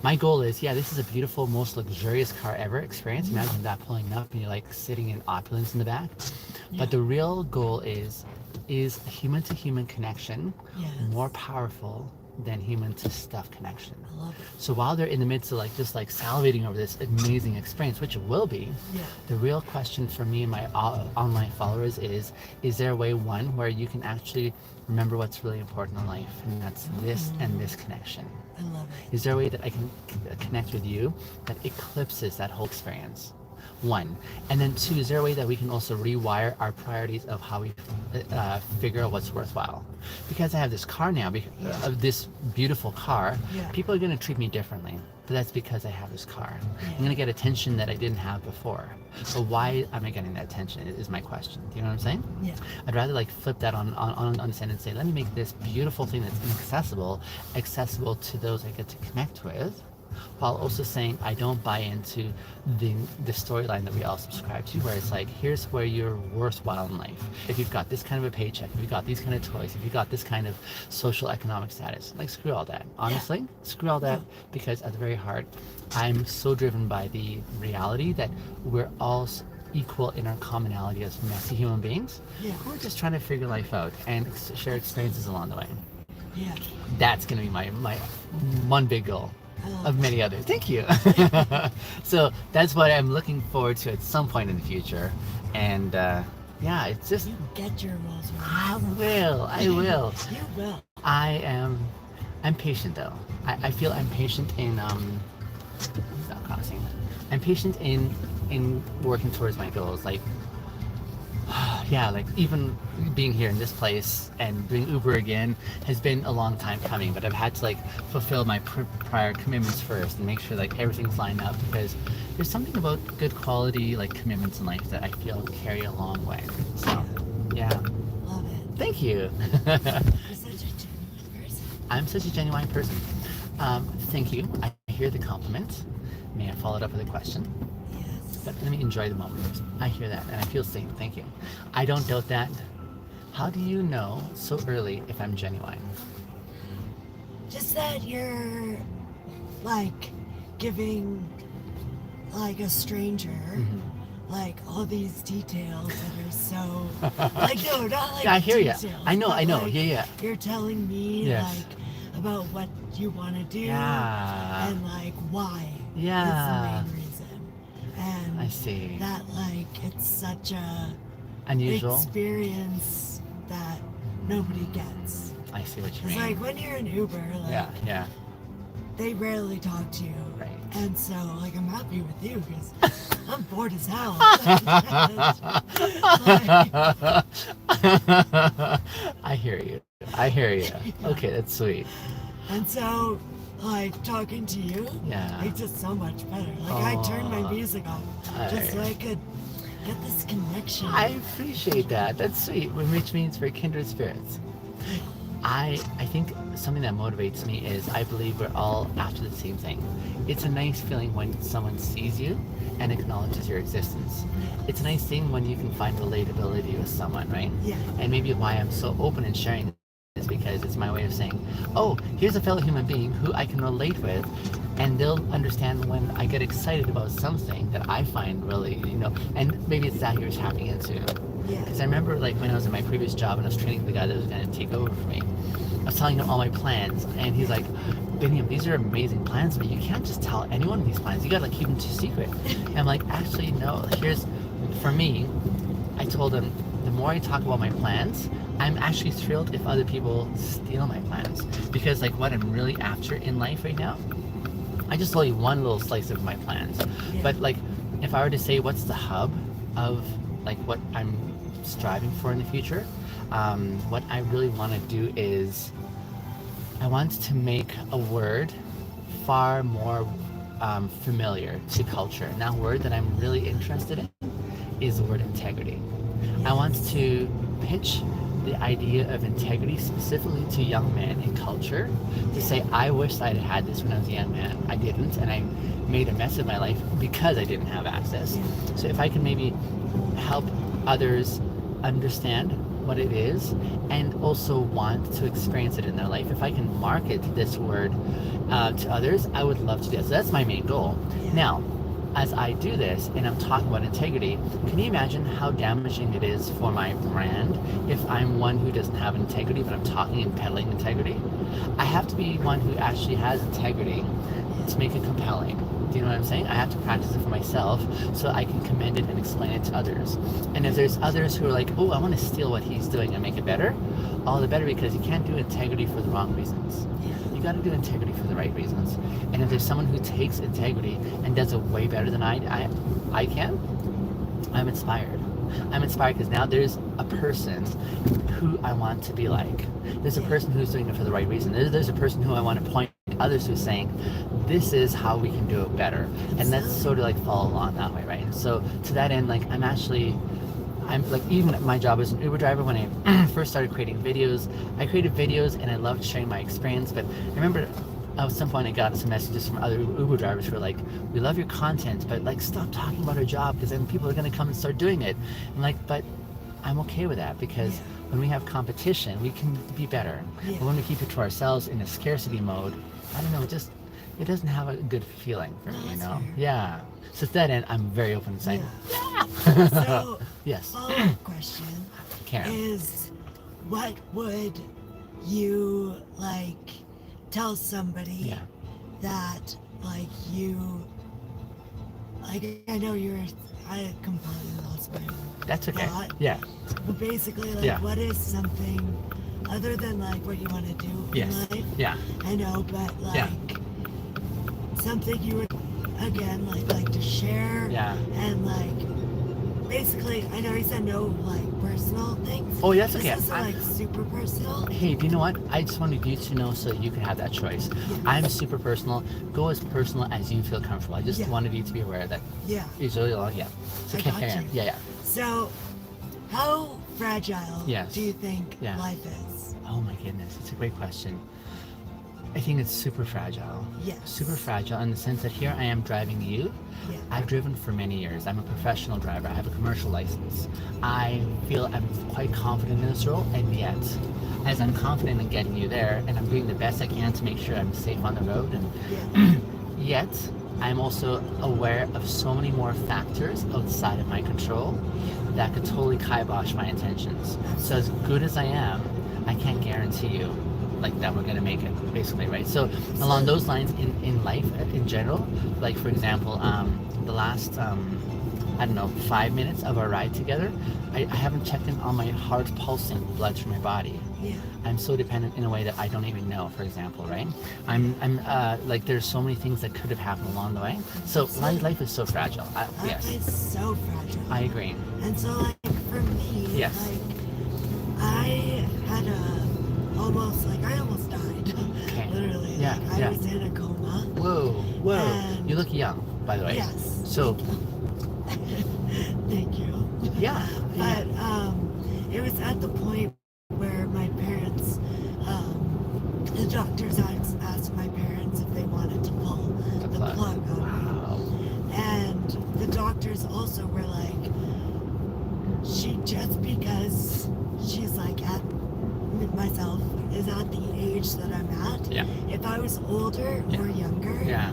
A: my goal is, yeah, this is a beautiful, most luxurious car ever experience. Imagine that pulling up and you're like sitting in opulence in the back. But the real goal is human to human connection
E: Yes.
A: more powerful than human to stuff connection.
E: I love it.
A: So while they're in the midst of like just like salivating over this amazing experience, which it will be,
E: Yeah.
A: the real question for me and my online followers is there a way, one, where you can actually remember what's really important in life, and that's this and this connection?
E: I love it.
A: Is there a way that I can connect with you that eclipses that whole experience? One. And then two, is there a way that we can also rewire our priorities of how we figure out what's worthwhile? Because I have this car now, of this beautiful car,
E: Yeah.
A: people are going to treat me differently. But that's because I have this car. I'm going to get attention that I didn't have before. So why am I getting that attention is my question. Do you know what I'm saying?
E: Yeah.
A: I'd rather like flip that on its end and say, let me make this beautiful thing that's inaccessible, accessible to those I get to connect with, while also saying I don't buy into the storyline that we all subscribe to, where it's like, here's where you're worthwhile in life. If you've got this kind of a paycheck, if you've got these kind of toys, if you've got this kind of social economic status, like screw all that. Honestly, screw all that, because at the very heart, I'm so driven by the reality that we're all equal in our commonality as messy human beings.
E: Yeah.
A: We're just trying to figure life out and share experiences along the way.
E: Yeah.
A: That's going to be my one big goal of many others. Thank you. So that's what I'm looking forward to at some point in the future. And yeah, it's just,
E: You get your Rolls Royce.
A: I will.
E: You will.
A: I'm patient though. I feel I'm patient in, stop crossing. I'm patient in working towards my goals. Like, yeah, like even being here in this place and doing Uber again has been a long time coming, but I've had to like fulfill my prior commitments first and make sure like everything's lined up, because there's something about good quality like commitments in life that I feel carry a long way. So yeah,
E: Love it.
A: thank you.
E: You're such a genuine person.
A: I'm such a genuine person. Thank you. I hear the compliment. May I follow it up with a question?
E: Yes.
A: But let me enjoy the moment. I hear that and I feel seen. Thank you. I don't doubt that. How do you know so early if I'm genuine?
E: Just that you're like giving like a stranger like all these details that are so like no, not like
A: Yeah, I hear ya.
E: details,
A: I know.
E: but, like,
A: Yeah.
E: You're telling me
A: Yes.
E: like about what you want to do
A: Yeah.
E: and like why
A: Yeah.
E: is the main reason. And
A: I see.
E: that like it's such a
A: Unusual.
E: experience that nobody gets.
A: I see what you
E: It's
A: mean.
E: like when you're in Uber, like
A: yeah.
E: they rarely talk to you.
A: Right.
E: And so like I'm happy with you because I'm bored as hell.
A: I hear you. Okay, that's sweet.
E: And so like talking to you
A: Yeah.
E: makes it so much better. Like I turned my music off just so I could get this connection.
A: I appreciate that. That's sweet. Which means we're kindred spirits. I think something that motivates me is I believe we're all after the same thing. It's a nice feeling when someone sees you and acknowledges your existence. It's a nice thing when you can find relatability with someone, right?
E: Yeah.
A: And maybe why I'm so open in sharing is because it's my way of saying, oh, here's a fellow human being who I can relate with, and they'll understand when I get excited about something that I find really, and maybe it's that you're tapping into.
E: Yeah.
A: Because I remember like when I was in my previous job and I was training the guy that was going to take over for me, I was telling him all my plans, and he's like, Biniam, these are amazing plans, but you can't just tell anyone these plans. You gotta keep them secret. And I'm like, actually, no. For me, I told him, the more I talk about my plans, I'm actually thrilled if other people steal my plans. Because like what I'm really after in life right now, I just told you one little slice of my plans.
E: Yeah.
A: But like, if I were to say what's the hub of like what I'm striving for in the future, what I really want to do is I want to make a word far more familiar to culture. And that word that I'm really interested in is the word integrity. I want to pitch the idea of integrity specifically to young men in culture to say, I wish I'd had this when I was a young man. I didn't, and I made a mess of my life because I didn't have access. So if I can maybe help others understand what it is and also want to experience it in their life, if I can market this word to others, I would love to do that. So that's my main goal. Now, as I do this and I'm talking about integrity, can you imagine how damaging it is for my brand if I'm one who doesn't have integrity, but I'm talking and peddling integrity? I have to be one who actually has integrity to make it compelling. Do you know what I'm saying? I have to practice it for myself so I can commend it and explain it to others. And if there's others who are like, oh, I want to steal what he's doing and make it better, all the better, because you can't do integrity for the wrong reasons. You got to do integrity for the right reasons. And if there's someone who takes integrity and does it way better than I can, I'm inspired. I'm inspired because now there's a person who I want to be like. There's a person who's doing it for the right reason. There's a person who I want to point others who's saying, this is how we can do it better. And let's sort of like follow along that way, right? And so to that end, like I'm like, even my job as an Uber driver, when I first started creating videos, I created videos and I loved sharing my experience. But I remember at some point I got some messages from other Uber drivers who were like, we love your content, but like stop talking about our job because then people are going to come and start doing it. I'm like, but I'm okay with that because when we have competition, we can be better. But when we keep it to ourselves in a scarcity mode, I don't know, it doesn't have a good feeling for me, you know?
E: Fair.
A: Yeah. So to that end, I'm very open to saying,
E: So
A: yes.
E: follow-up question
A: Karen.
E: is, what would you like tell somebody that like you like? I know I completely lost my
A: That's okay.
E: thought.
A: Yeah.
E: But basically, like, what is something other than like what you want to do in life?
A: Yeah.
E: I know, but like something you would again like to share.
A: Yeah.
E: And like basically, I know he said no like personal things.
A: Oh, that's okay.
E: This is like super personal.
A: Hey, do you know what? I just wanted you to know so you can have that choice. I'm super personal. Go as personal as you feel comfortable. I just wanted you to be aware that it's really long. Yeah. So
E: I got you.
A: Yeah.
E: So, how fragile do you think
A: Yeah.
E: life is?
A: Oh my goodness, it's a great question. I think it's super fragile.
E: Yes.
A: Super fragile in the sense that here I am driving you.
E: Yeah.
A: I've driven for many years. I'm a professional driver. I have a commercial license. I feel I'm quite confident in this role, and yet, as I'm confident in getting you there, and I'm doing the best I can to make sure I'm safe on the road, and yet I'm also aware of so many more factors outside of my control that could totally kibosh my intentions. So as good as I am, I can't guarantee you like that we're gonna make it, basically, right? So along those lines, in life in general, like for example, the last I don't know, 5 minutes of our ride together, I haven't checked in on my heart pulsing, blood through my body.
E: Yeah.
A: I'm so dependent in a way that I don't even know, for example, right? I'm like, there's so many things that could have happened along the way. So life is so fragile. Yes,
E: It's so fragile.
A: I agree.
E: And so, like, for me,
A: Yes.
E: like, I had I almost died.
A: Okay.
E: Literally.
A: Yeah,
E: Like, I
A: yeah.
E: was in a coma.
A: Whoa.
E: And-
A: You look young, by the way.
E: Yes.
A: So,
E: Thank you.
A: yeah.
E: But it was at the point where my parents, the doctors asked my parents if they wanted to pull the plug on me.
A: Wow.
E: And the doctors also were like, just because she's like myself is at the age that I'm at,
A: Yeah.
E: if I was older
A: Yeah.
E: or younger,
A: Yeah.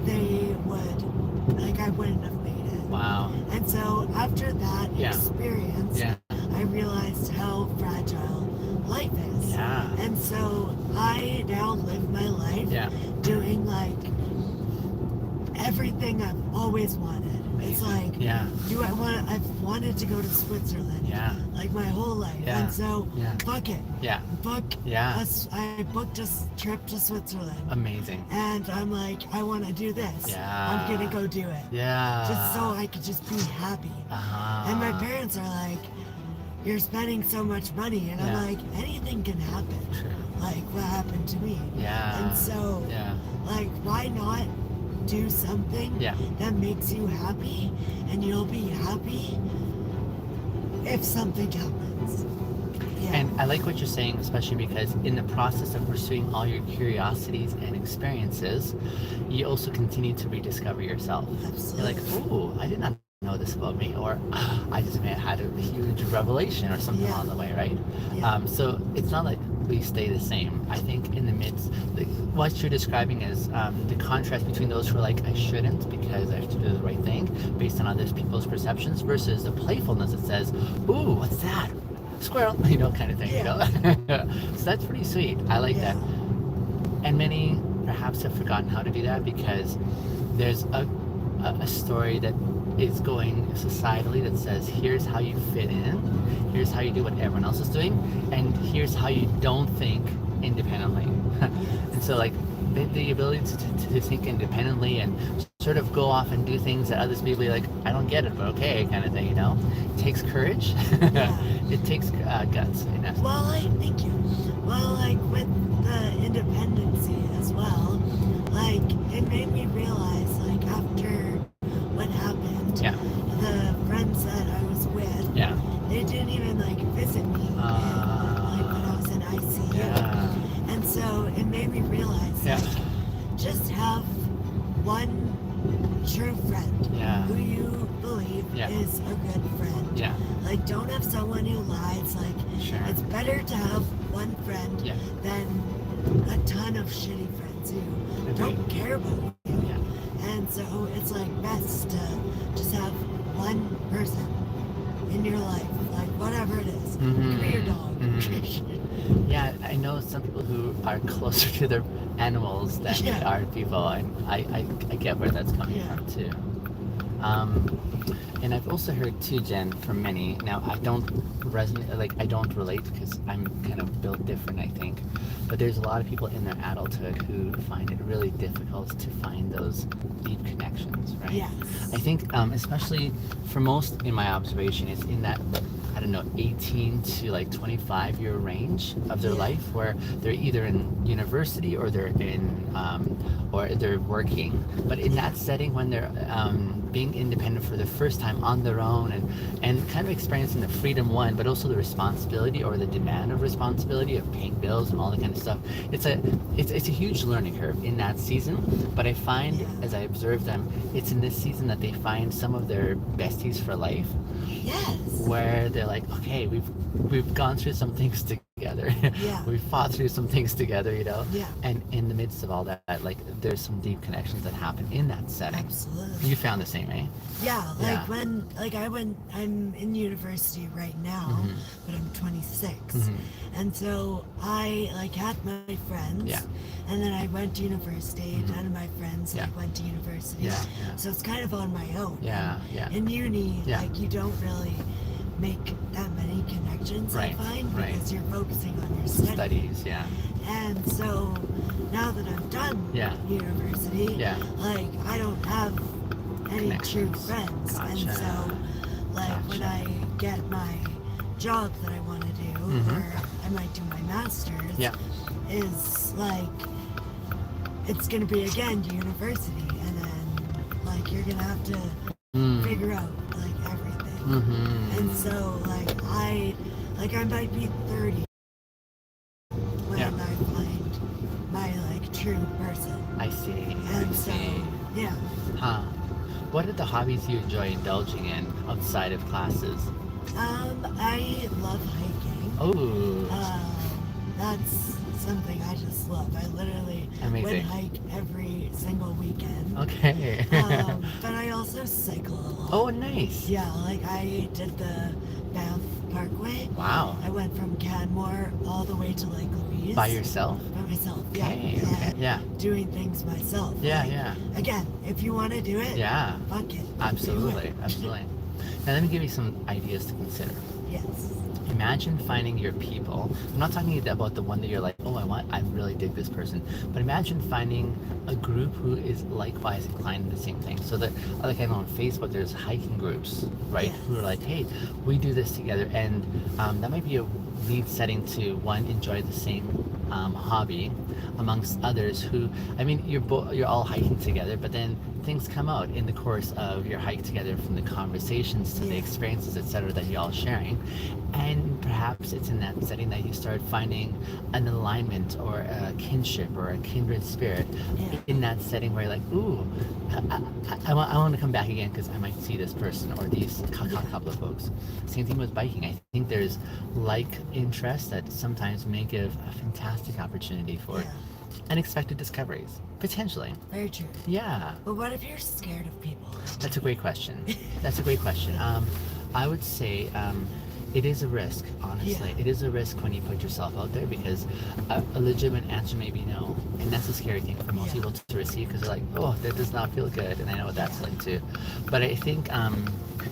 E: they would, like, I wouldn't have made it.
A: Wow.
E: And so after that
A: Yeah.
E: experience,
A: Yeah.
E: I realized how fragile life is.
A: Yeah.
E: And so I now live my life
A: Yeah.
E: doing like everything I've always wanted. It's like,
A: Yeah.
E: I've wanted to go to Switzerland
A: Yeah.
E: like my whole life.
A: Yeah.
E: And so
A: Yeah.
E: fuck it.
A: Yeah.
E: I booked a trip to Switzerland.
A: Amazing.
E: And I'm like, I want to do this.
A: Yeah.
E: I'm gonna go do it.
A: Yeah.
E: Just so I could just be happy.
A: Uh-huh.
E: And my parents are like, you're spending so much money. And
A: Yeah.
E: I'm like, anything can happen.
A: Sure.
E: Like what happened to me.
A: Yeah.
E: And so,
A: Yeah.
E: like, why not do something
A: Yeah.
E: that makes you happy? And you'll be happy if something happens. Yeah.
A: And I like what you're saying, especially because in the process of pursuing all your curiosities and experiences, you also continue to rediscover yourself.
E: Absolutely.
A: You're like, ooh, I did not know this about me, or I just may have had a huge revelation or something
E: Yeah.
A: along the way, right?
E: Yeah.
A: So it's not like we stay the same. I think in the midst, what you're describing is the contrast between those who are like, I shouldn't because I have to do the right thing based on other people's perceptions, versus the playfulness that says, ooh, what's that? Squirrel, kind of thing, So that's pretty sweet. I like
E: Yeah.
A: that. And many perhaps have forgotten how to do that because there's a story that is going societally that says, here's how you fit in, here's how you do what everyone else is doing, and here's how you don't think independently. And so, like, the ability to think independently and sort of go off and do things that others may be like, I don't get it, but okay, kind of thing, It takes courage.
E: Yeah.
A: It takes guts, in essence.
E: Well, thank you. Well, like with the independency as well, like it made me realize, like after what happened,
A: Yeah.
E: the friends that I was with,
A: Yeah.
E: they didn't even like visit me like when I was in ICU.
A: Yeah.
E: And so it made me realize,
A: Yeah.
E: like, just have one true friend
A: Yeah.
E: who you believe
A: Yeah.
E: is a good friend.
A: Yeah.
E: Like, don't have someone who lies. Like,
A: Sure.
E: it's better to have one friend
A: Yeah.
E: than a ton of shitty friends who
A: Agreed.
E: don't care about you.
A: Yeah.
E: And so it's like best to just have one person in your life, like whatever it is.
A: Mhm.
E: Could be your dog.
A: Yeah, I know some people who are closer to their animals than they
E: Yeah.
A: are people, and I get where that's coming
E: Yeah.
A: from too. And I've also heard too, Jen, from many. Now I don't resonate, like I don't relate because I'm kind of built different, I think. But there's a lot of people in their adulthood who find it really difficult to find those deep connections, right?
E: Yes.
A: I think, especially for most, in my observation, it's in that, I don't know, 18 to like 25-year range of their
E: Yeah.
A: life where they're either in university or they're working. But in that setting, when they're being independent for the first time on their own and kind of experiencing the freedom, one, but also the responsibility or the demand of responsibility of paying bills and all that kind of stuff. It's a huge learning curve in that season. But I find,
E: Yeah.
A: as I observe them, it's in this season that they find some of their besties for life,
E: Yes.
A: where they're like, okay, we've gone through some things together.
E: Yeah.
A: We fought through some things together, you know.
E: Yeah.
A: And in the midst of all that, like there's some deep connections that happen in that setting.
E: Absolutely.
A: You found the same, right?
E: Yeah, like
A: Yeah.
E: when, like I'm in university right now,
A: Mhm.
E: but I'm 26.
A: Mhm.
E: And so I like had my friends,
A: Yeah.
E: and then I went to university,
A: Mhm.
E: none of my friends
A: Yeah.
E: like went to university.
A: Yeah, yeah.
E: So it's kind of on my own.
A: Yeah, yeah.
E: In uni,
A: Yeah.
E: like you don't really make that many connections,
A: Right,
E: I find,
A: right.
E: because you're focusing on your studies.
A: Studies, yeah.
E: And so now that I'm done
A: Yeah.
E: university,
A: Yeah.
E: like I don't have any true
A: Connections.
E: friends. And
A: Gotcha.
E: so like when
A: Gotcha.
E: I get my job that I want to do,
A: Mhm.
E: or I might do my master's,
A: Yeah.
E: is like it's gonna be again university, and then like you're gonna have to
A: Mm.
E: figure out like everything.
A: Mm-hmm.
E: And so I might be 30 when
A: Yeah.
E: I find my like true person.
A: I see. I
E: And so
A: see.
E: yeah.
A: Huh. What are the hobbies you enjoy indulging in outside of classes?
E: I love hiking.
A: Oh,
E: That's something I just love. I literally
A: amazing.
E: would hike every single weekend.
A: Okay.
E: But I also cycle a lot.
A: Oh, nice.
E: Yeah, like I did the Banff Parkway.
A: Wow.
E: I went from Canmore all the way to Lake Louise.
A: By yourself?
E: By myself,
A: Okay.
E: yeah.
A: Okay.
E: And
A: Yeah.
E: doing things myself.
A: Yeah.
E: Like,
A: Yeah.
E: Again, if you want to do it,
A: Yeah.
E: fuck it.
A: Absolutely.
E: Do it.
A: Absolutely. Now let me give you some ideas to consider.
E: Yes.
A: Imagine finding your people. I'm not talking about the one that you're like, oh, I really dig this person. But imagine finding a group who is likewise inclined in the same thing. So that, like I know on Facebook, there's hiking groups, right?
E: Yes.
A: Who are like, hey, we do this together. And that might be a lead setting to one, enjoy the same hobby amongst others who, I mean, you're all hiking together, but then things come out in the course of your hike together, from the conversations to the
E: Yeah.
A: experiences, etc., that you're all sharing. And perhaps it's in that setting that you start finding an alignment or a kinship or a kindred spirit
E: Yeah.
A: in that setting where you're like, ooh, I want to come back again because I might see this person or these couple of folks. Same thing with biking. I think there's like interests that sometimes may give a fantastic opportunity for
E: Yeah.
A: unexpected discoveries, potentially.
E: Very true.
A: Yeah.
E: But what if you're scared of people?
A: That's a great question. That's a great question. I would say it is a risk, honestly.
E: Yeah.
A: It is a risk when you put yourself out there, because a legitimate answer may be no. And that's a scary thing for most
E: Yeah.
A: people to receive, because they're like, oh, that does not feel good. And I know what that's like too. But I think,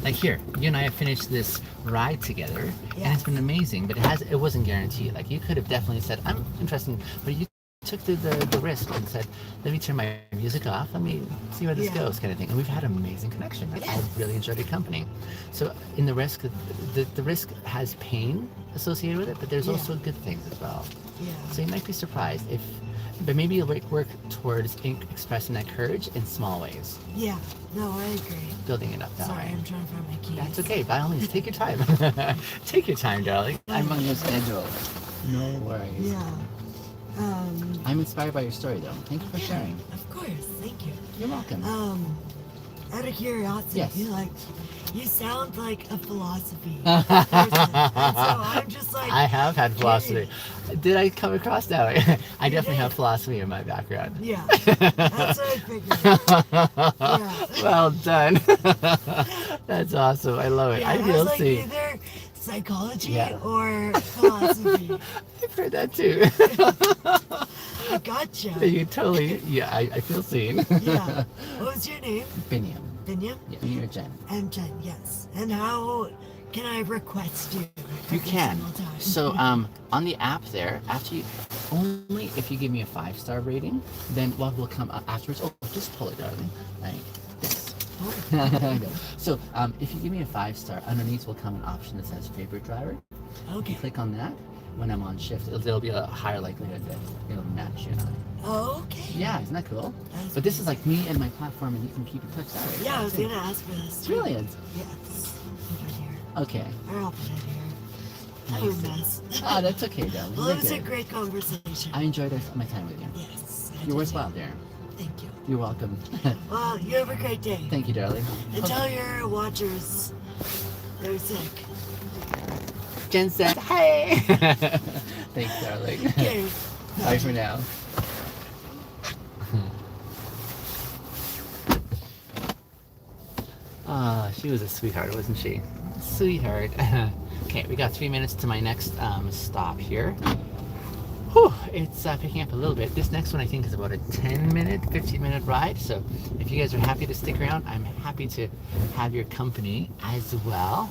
A: like here, you and I have finished this ride together, and
E: Yes.
A: it's been amazing, but it wasn't guaranteed. Like you could have definitely said, I'm interested, but you took the risk and said, let me turn my music off, let me see where this
E: Yeah.
A: goes, kind of thing. And we've had an amazing connection. Like,
E: Yes.
A: I really enjoyed your company. So in the risk, the risk has pain associated with it, but there's
E: Yeah.
A: also good things as well.
E: Yeah.
A: So you might be surprised but maybe you'll work towards expressing that courage in small ways,
E: Yeah. No, I agree.
A: building it up that
E: Sorry,
A: way.
E: I'm trying to find my keys.
A: That's okay. By all means, take your time. Take your time, darling. I'm on your schedule. No worries.
E: Yeah.
A: I'm inspired by your story, though. Thank you for sharing.
E: Of course. Thank you.
A: You're welcome.
E: Out of curiosity,
A: Yes.
E: you sound like a philosophy person. And so I'm just like,
A: I have had philosophy. Did I come across that way? I definitely have philosophy in my background.
E: yeah, that's what I figured. Yeah.
A: Well done. That's awesome. I love it.
E: Yeah,
A: I
E: I
A: feel
E: was like
A: seen.
E: either psychology
A: Yeah.
E: or philosophy.
A: I've heard that too.
E: I gotcha.
A: You totally, yeah, I feel seen.
E: Yeah. What was your name?
A: Biniam.
E: Binyam?
A: Yeah, you're Jen.
E: And Jen, yes. And how can I request you?
A: You
E: every
A: can.
E: single time?
A: So on the app there, only if you give me a 5-star rating, then what will come up afterwards? Oh, just pull it, darling. Like this. No. So if you give me a 5-star, underneath will come an option that says favorite driver.
E: Okay.
A: You click on that. When I'm on shift, there'll be a higher likelihood that it'll match you and I.
E: Okay.
A: Yeah, isn't that cool?
E: That's
A: But this is like me and my platform, and you can keep in touch that way.
E: Yeah, I was gonna ask for this. too.
A: Brilliant.
E: Yes. Put it here.
A: Okay.
E: Or I'll put it here. I'm a
A: Nice.
E: mess.
A: Oh, that's okay, darling.
E: Well,
A: You're
E: it was a
A: good.
E: great conversation.
A: I enjoyed my time with you.
E: Yes. I
A: You're
E: did.
A: worthwhile there.
E: Thank you.
A: You're welcome.
E: Well, you have a great day.
A: Thank you, darling.
E: And tell your watchers they're sick.
A: Jen said, hey. Thanks, darling.
E: Okay.
A: Bye for now. Ah, she was a sweetheart, wasn't she? Sweetheart. Okay, we got 3 minutes to my next stop here. Whew, it's picking up a little bit. This next one I think is about a 10-minute, 15-minute ride. So if you guys are happy to stick around, I'm happy to have your company as well.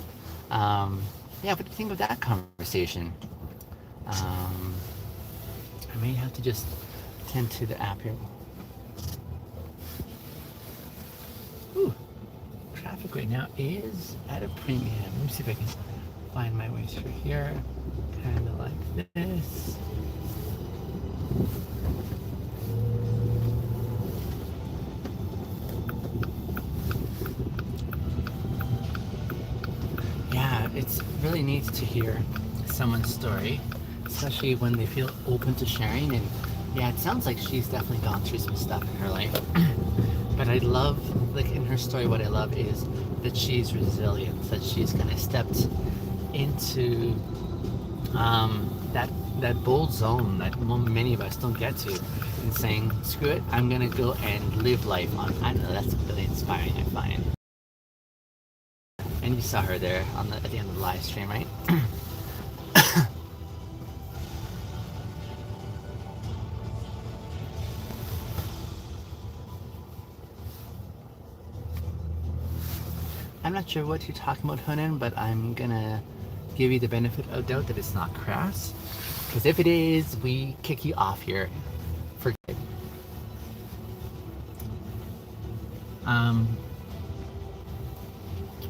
A: Yeah, what do you think of that conversation? I may have to just tend to the app here. Ooh, traffic right now is at a premium. Let me see if I can find my way through here. Kind of like this. Yeah, it's really neat to hear someone's story, especially when they feel open to sharing. And yeah, it sounds like she's definitely gone through some stuff in her life. But I love, like in her story, what I love is that she's resilient, that she's kind of stepped into that bold zone that many of us don't get to, and saying, screw it, I'm gonna go and live life on. I don't know, that's really inspiring, I find. And you saw her there on at the end of the live stream, right? I'm not sure what you're talking about, Hunan, but I'm gonna give you the benefit of doubt that it's not crass. Because if it is, we kick you off here for good.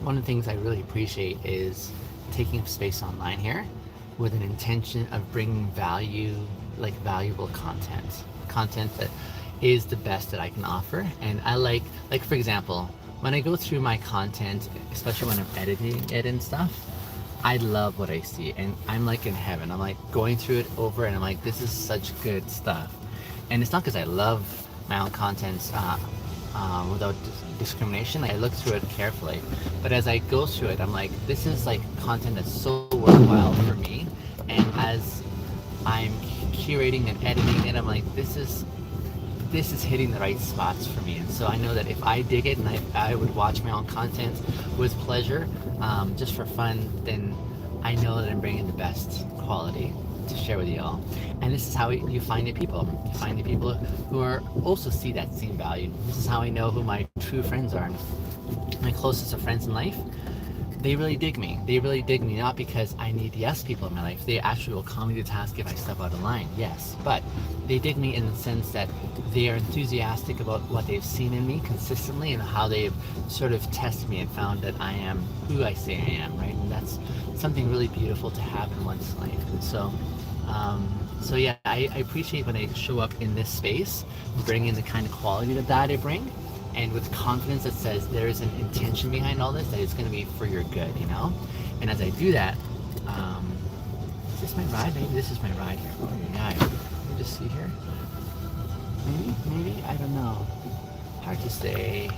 A: One of the things I really appreciate is taking up space online here with an intention of bringing value, like valuable content that is the best that I can offer. And I like for example, when I go through my content, especially when I'm editing it and stuff, I love what I see, and I'm like in heaven. I'm like going through it over, and I'm like, this is such good stuff. And it's not because I love my own content without discrimination. I look through it carefully, but as I go through it, I'm like, this is like content that's so worthwhile for me. And as I'm curating and editing it, I'm like, this is hitting the right spots for me. And so I know that if I dig it and I would watch my own content with pleasure, just for fun, then I know that I'm bringing the best quality to share with you all. And this is how you find the people. You find the people who are also see that same value. This is how I know who my true friends are. My closest of friends in life, they really dig me. They really dig me, not because I need yes people in my life. They actually will call me to task if I step out of line, yes. But they dig me in the sense that they are enthusiastic about what they've seen in me consistently and how they've sort of tested me and found that I am who I say I am, right? And that's something really beautiful to have in one's life. And so, yeah, I appreciate when I show up in this space, bring in the kind of quality that I bring, and with confidence that says there is an intention behind all this, that it's going to be for your good, you know? And as I do that, is this my ride? Maybe this is my ride here. Oh yeah, let me just see here. Maybe, I don't know. Hard to say.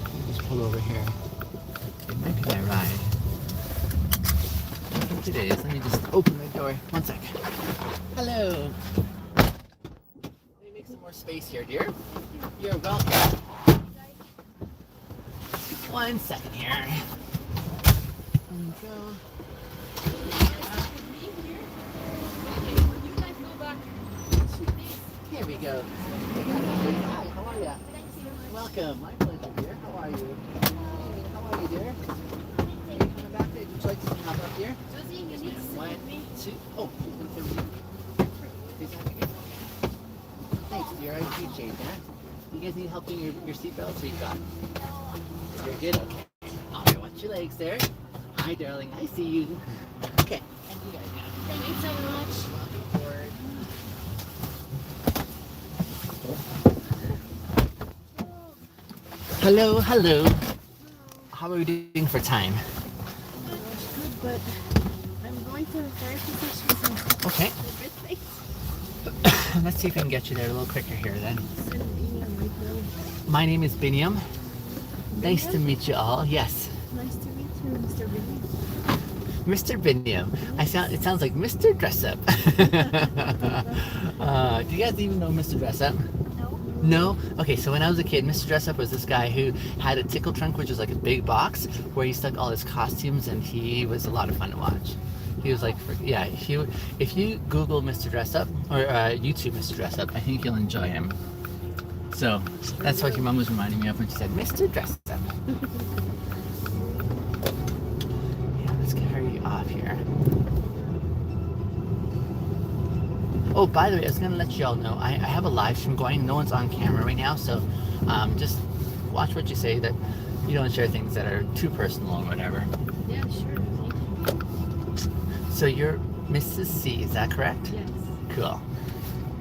A: Let me just pull over here. It might be my ride. I think it is. Let me just open the door. 1 sec. Hello. Let me make some more space here, dear. You're welcome. 1 second here. There we go. Here we go. Hi, how are you? Welcome. My pleasure, dear. How are you? How are you, dear? Are you coming back there? Would you like to hop up here? 1, 2. Oh, thanks, dear. I appreciate that. You guys need help in your seatbelts? Or you got? You're good? Okay. Alright, watch your legs there. Hi, darling. I see you. Okay. And you guys now.
F: Thank you so much.
A: Welcome forward. Hello, hello. How are we doing for time?
F: Good, but I'm going to the therapy session, so
A: Okay.
F: a bit late.
A: Let's see if I can get you there a little quicker here then.
F: Send an email right now.
A: My name is Binyam. Nice to meet you all. Yes.
F: Nice to meet you, Mr. Billy.
A: Mr. Biniam. It sounds like Mr. Dress Up. Do you guys even know Mr. Dress Up? No? Okay, so when I was a kid, Mr. Dress Up was this guy who had a tickle trunk, which was like a big box where he stuck all his costumes, and he was a lot of fun to watch. He was like, if you Google Mr. Dress Up or YouTube Mr. Dress Up, I think you'll enjoy him. So that's what your mom was reminding me of when she said Mr. Dress Up. Yeah, let's carry you off here. Oh, by the way, I was going to let you all know, I have a live stream going. No one's on camera right now, so just watch what you say, that you don't share things that are too personal or whatever.
F: Yeah, sure. Thank you.
A: So you're Mrs. C, is that correct?
F: Yes.
A: Cool.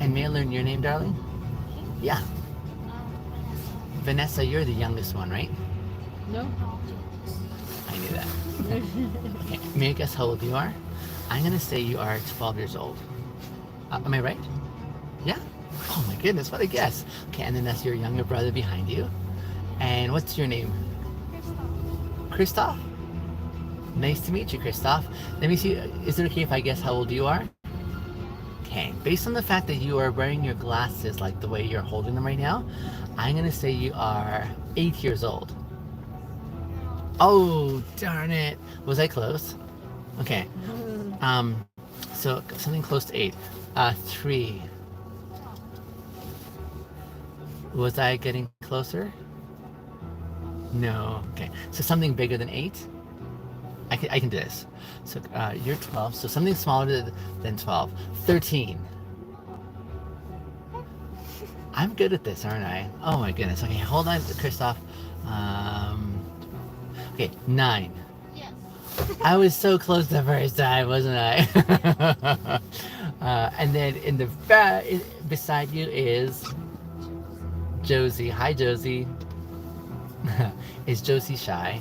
A: And may I learn your name, darling? Yeah. Vanessa, you're the youngest one, right?
F: No.
A: I knew that. Okay. May I guess how old you are? I'm going to say you are 12 years old. Am I right? Yeah? Oh my goodness, what a guess. Okay, and then that's your younger brother behind you. And what's your name? Christoph? Nice to meet you, Christoph. Let me see, is it okay if I guess how old you are? Okay, based on the fact that you are wearing your glasses like the way you're holding them right now, I'm gonna say you are 8 years old. Oh, darn it. Was I close? Okay. So something close to 8. 3. Was I getting closer? No. Okay. So something bigger than 8? I can do this. So you're 12. So something smaller than 12. 13. I'm good at this, aren't I? Oh my goodness. Okay, hold on, Christoph. Okay, 9.
F: Yes.
A: I was so close the first time, wasn't I? And then in the beside you is Josie. Hi, Josie. Is Josie shy?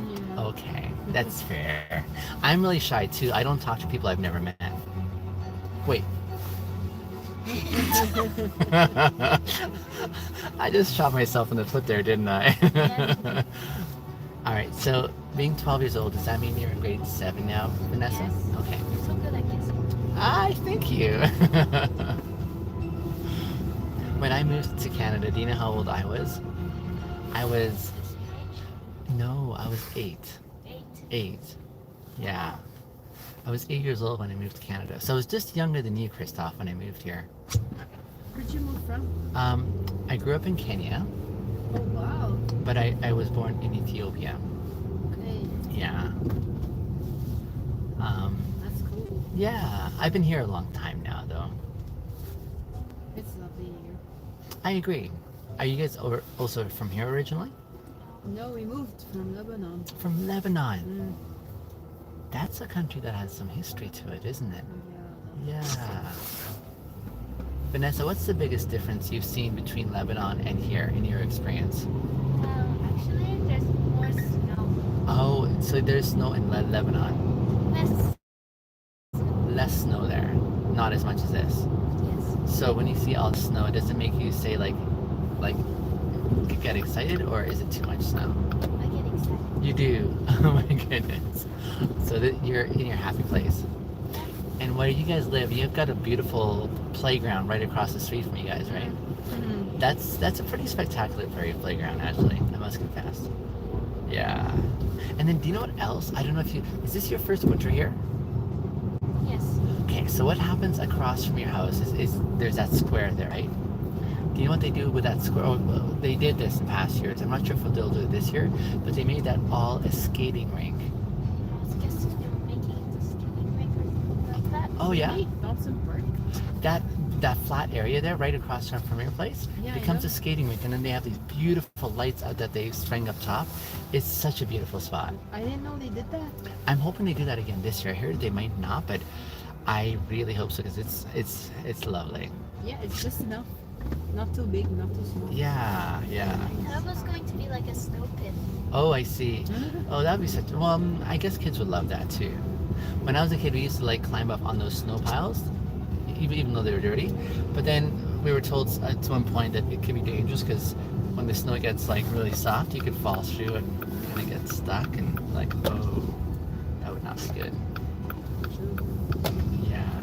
F: Yeah.
A: Okay, that's fair. I'm really shy too. I don't talk to people I've never met. Wait. I just shot myself in the foot there, didn't I?
F: Yeah.
A: Alright, so being 12 years old, does that mean you're in grade 7 now, Vanessa?
F: Yes.
A: Okay.
F: You're so good at guessing.
A: Thank you. When I moved to Canada, do you know how old I was? I was 8. 8. Yeah. I was 8 years old when I moved to Canada. So I was just younger than you, Christoph, when I moved here.
F: Where'd you move from?
A: I grew up in Kenya,
F: Oh, wow.
A: but I was born in Ethiopia.
F: Okay.
A: Yeah.
F: That's cool.
A: Yeah. I've been here a long time now, though.
F: It's lovely here.
A: I agree. Are you guys also from here originally?
F: No, we moved from Lebanon.
A: From Lebanon.
F: Mm.
A: That's a country that has some history to it, isn't it? Yeah. Vanessa, what's the biggest difference you've seen between Lebanon and here in your experience?
C: Actually, there's more snow.
A: Oh, so there's snow in Lebanon.
C: Less.
A: Less snow there. Not as much as this.
C: Yes.
A: So when you see all the snow, does it make you say like get excited, or is it too much snow?
C: I get excited.
A: You do. Oh my goodness. So that you're in your happy place. And where you guys live, you've got a beautiful playground right across the street from you guys, right?
F: Mm-hmm.
A: That's a pretty spectacular playground, actually. I must confess. Yeah. And then, do you know what else? I don't know if is this your first winter here?
C: Yes.
A: Okay, so what happens across from your house is there's that square there, right? Do you know what they do with that square? Oh, well, they did this in past years. I'm not sure if they'll do it this year, but they made that all a skating rink.
C: I was just making the skating rink like that.
A: Oh yeah,
F: Really? Dawson Park?
A: that flat area there, right across from your place,
F: Yeah, I
A: becomes
F: know.
A: a skating rink, and then they have these beautiful lights out that they string up top. It's such a beautiful spot.
F: I didn't know they did that.
A: I'm hoping they do that again this year. I heard they might not, but I really hope so, because it's lovely.
F: Yeah, it's just enough. Not too big, not too small.
A: Yeah.
C: I thought it was going to be like a snow pit.
A: Oh, I see. Oh, that'd be such. Well, I guess kids would love that too. When I was a kid, we used to climb up on those snow piles, even though they were dirty. But then we were told at one point that it could be dangerous, because when the snow gets really soft, you could fall through and kind of get stuck, and oh, that would not not be good. Yeah.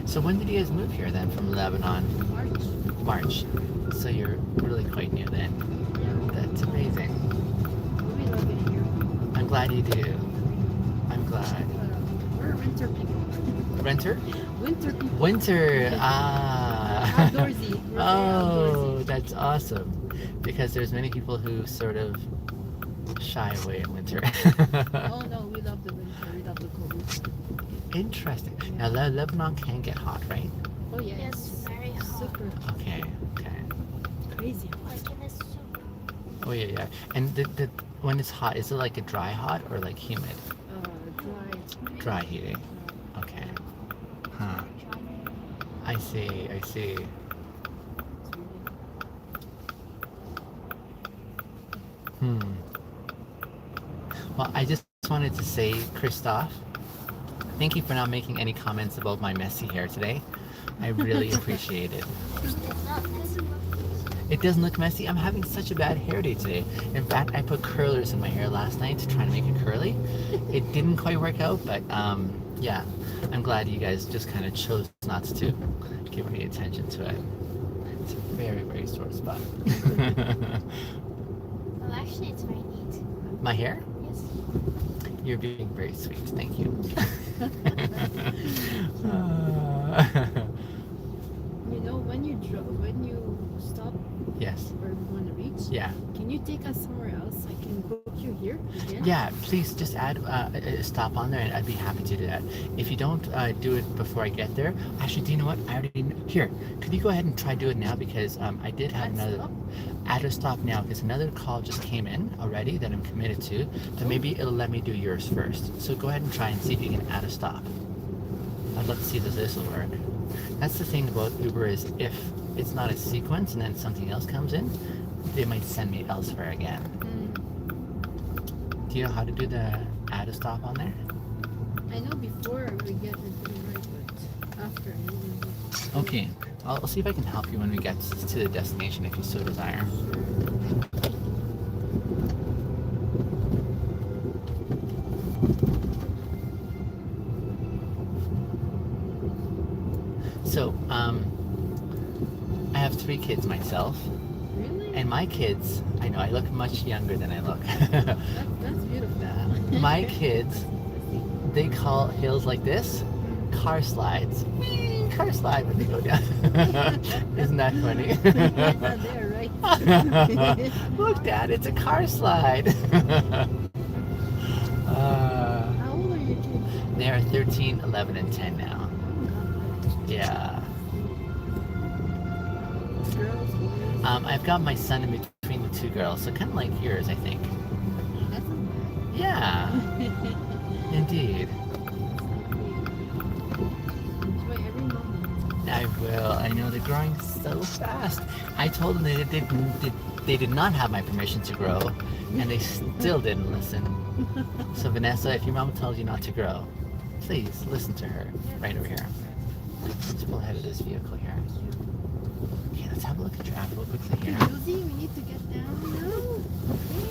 A: So when did you guys move here then from Lebanon? March. So you're really quite new then. That's amazing.
F: We love it here.
A: I'm glad you do. I'm glad.
F: We're winter people.
A: Renter?
F: Winter people.
A: Winter. Ah.
F: Outdoorsy. We're very
A: Oh, that's awesome. Because there's many people who sort of shy away in winter.
F: outdoorsy. Oh no, we love the winter. We love the cold.
A: Interesting. Now Lebanon can get hot, right?
F: Oh yeah,
C: Yes,
F: it's
C: very hot.
F: super
A: Okay. Okay.
F: crazy.
C: Like in the soup.
A: Oh yeah, yeah. And the when it's hot, is it like a dry hot or like humid?
F: Dry.
A: Dry heating. Okay. Huh. I see. I see. Well, I just wanted to say, Christoph, thank you for not making any comments about my messy hair today. I really appreciate it.
C: It's not messy.
A: It doesn't look messy. I'm having such a bad hair day today. In fact, I put curlers in my hair last night to try to make it curly. It didn't quite work out, but yeah, I'm glad you guys just kind of chose not to give any attention to it. It's a very, very sore spot.
C: Well, actually, it's very neat.
A: My hair?
C: Yes.
A: You're being very sweet. Thank you.
F: You know, when you stop
A: Yes.
F: where we want to reach,
A: Yeah.
F: can you take us somewhere else? I can book you here again.
A: Yeah, please just add a stop on there and I'd be happy to do that. If you don't do it before I get there, actually, do you know what? I already here. Could you go ahead and try do it now because I did have another add a stop now because another call just came in already that I'm committed to. So maybe it'll let me do yours first. So go ahead and try and see if you can add a stop. I'd love to see if this will work. That's the thing about Uber is if it's not a sequence and then something else comes in, they might send me elsewhere again. Do you know how to do the add a stop on there?
F: I know before we get it right, but after I don't know.
A: Okay, I'll see if I can help you when we get to the destination if you so desire. So, I have 3 kids myself,
F: Really?
A: and my kids, I know I look much younger than I look.
F: That's beautiful.
A: My kids, they call hills like this car slides. Whee, car slide when they go down. Isn't that funny?
F: Yeah, they're right.
A: Look, Dad, it's a car slide.
F: How old are your kids?
A: They are 13, 11, and 10 now. Yeah.
F: Girls, boys.
A: I've got my son in between the 2 girls, so kind of like yours, I think.
F: That's not
A: Yeah,
F: bad.
A: indeed.
F: Enjoy every moment.
A: I will. I know they're growing so fast. I told them they did not have my permission to grow, and they still didn't listen. So Vanessa, if your mom tells you not to grow, please listen to her. Right over here. Let's pull ahead of this vehicle here. Okay, let's have a look at traffic real quickly
F: Okay,
A: here.
F: Josie, we need to get down now. Okay.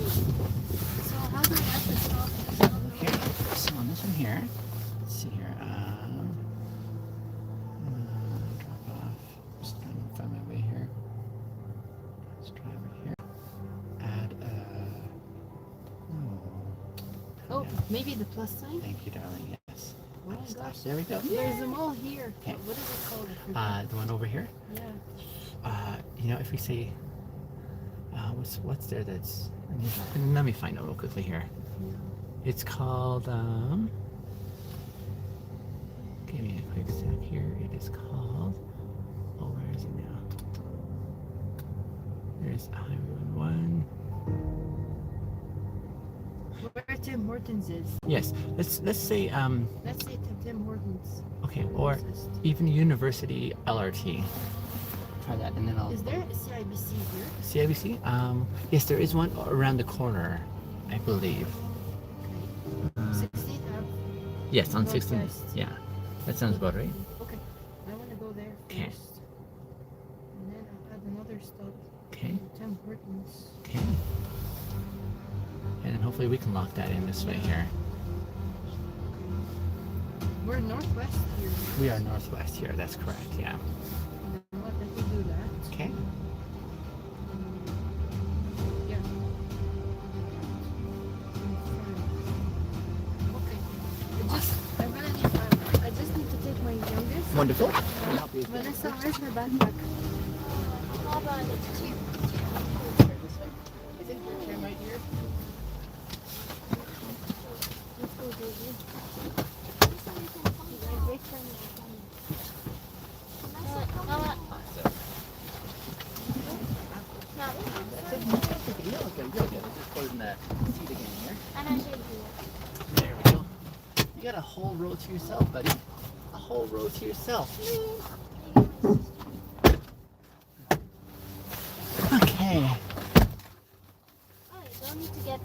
F: So how do we have to stop?
A: Okay, so on this one here, let's see here. Drop off. Just trying to find my way here. Let's try over here. Add
F: Oh, maybe the plus sign?
A: thank you, darling. Yes.
F: Oh my
A: Stop.
F: gosh.
A: There we go.
F: There's them all here.
A: Okay.
F: What is it called? I forgot.
A: The one over here.
F: Yeah.
A: You know, if we say, what's there that's? Let me find out real quickly here. It's called. Give me a quick sec here. It is called. Oh, where is it now? There's Highway 1.
F: Where Tim Hortons is.
A: Yes. Let's say
F: Let's say Tim Hortons.
A: okay, or even University LRT. Try that, and then I'll.
F: Is there a CIBC here?
A: CIBC? Yes, there is one around the corner, I believe.
F: 16th Ave.
A: Yes, on 16th.
F: Northwest.
A: Yeah, that sounds about right.
F: Okay. I want to go there
A: Okay.
F: first. And then I'll add another stop.
A: Okay,
F: Tim Hortons.
A: okay. And then hopefully hopefully we can lock that in this way here.
F: We're northwest here.
A: We are northwest here, that's correct, yeah.
F: You know what? Let me do that.
A: Okay.
F: Yeah. Okay. I just need to take my youngest.
A: Wonderful.
F: Vanessa, where's her backpack?
C: How about it?
A: Is it your chair right here?
C: Let's go, David.
A: You're okay, you're okay. Just closing that seat again here. There we go. You got a whole row to yourself, buddy. A whole row to yourself. Okay.
C: Oh, you don't need to get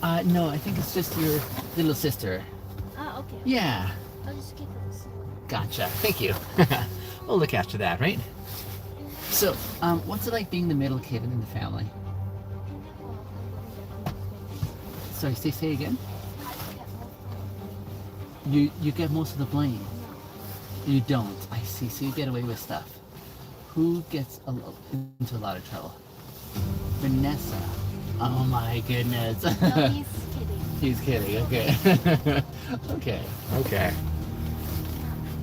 C: down?
A: No, I think it's just your little sister.
C: Ah, okay.
A: Yeah.
C: I'll just get this.
A: Gotcha. Thank you. We'll look after that, right? So, what's it like being the middle kid in the family? Sorry, say again. You get most of the blame. You don't. I see. So you get away with stuff. Who gets into a lot of trouble? Vanessa. Oh my goodness.
C: No, he's kidding.
A: He's kidding. Okay. Okay.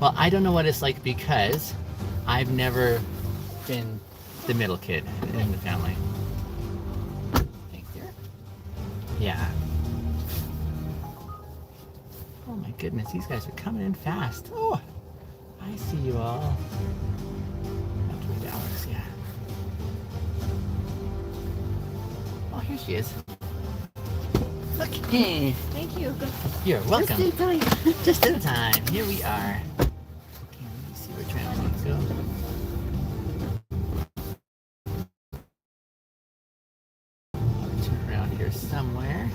A: Well, I don't know what it's like because I've never been the middle kid in the family. Thank you. Yeah. Oh my goodness, these guys are coming in fast. Oh, I see you all. That's with Alex, yeah. Oh, here she is. Okay.
F: Thank you.
A: You're welcome.
F: Just in time.
A: Just in time. Here we are. Okay, let me see where trampolines go. I'll turn around here somewhere.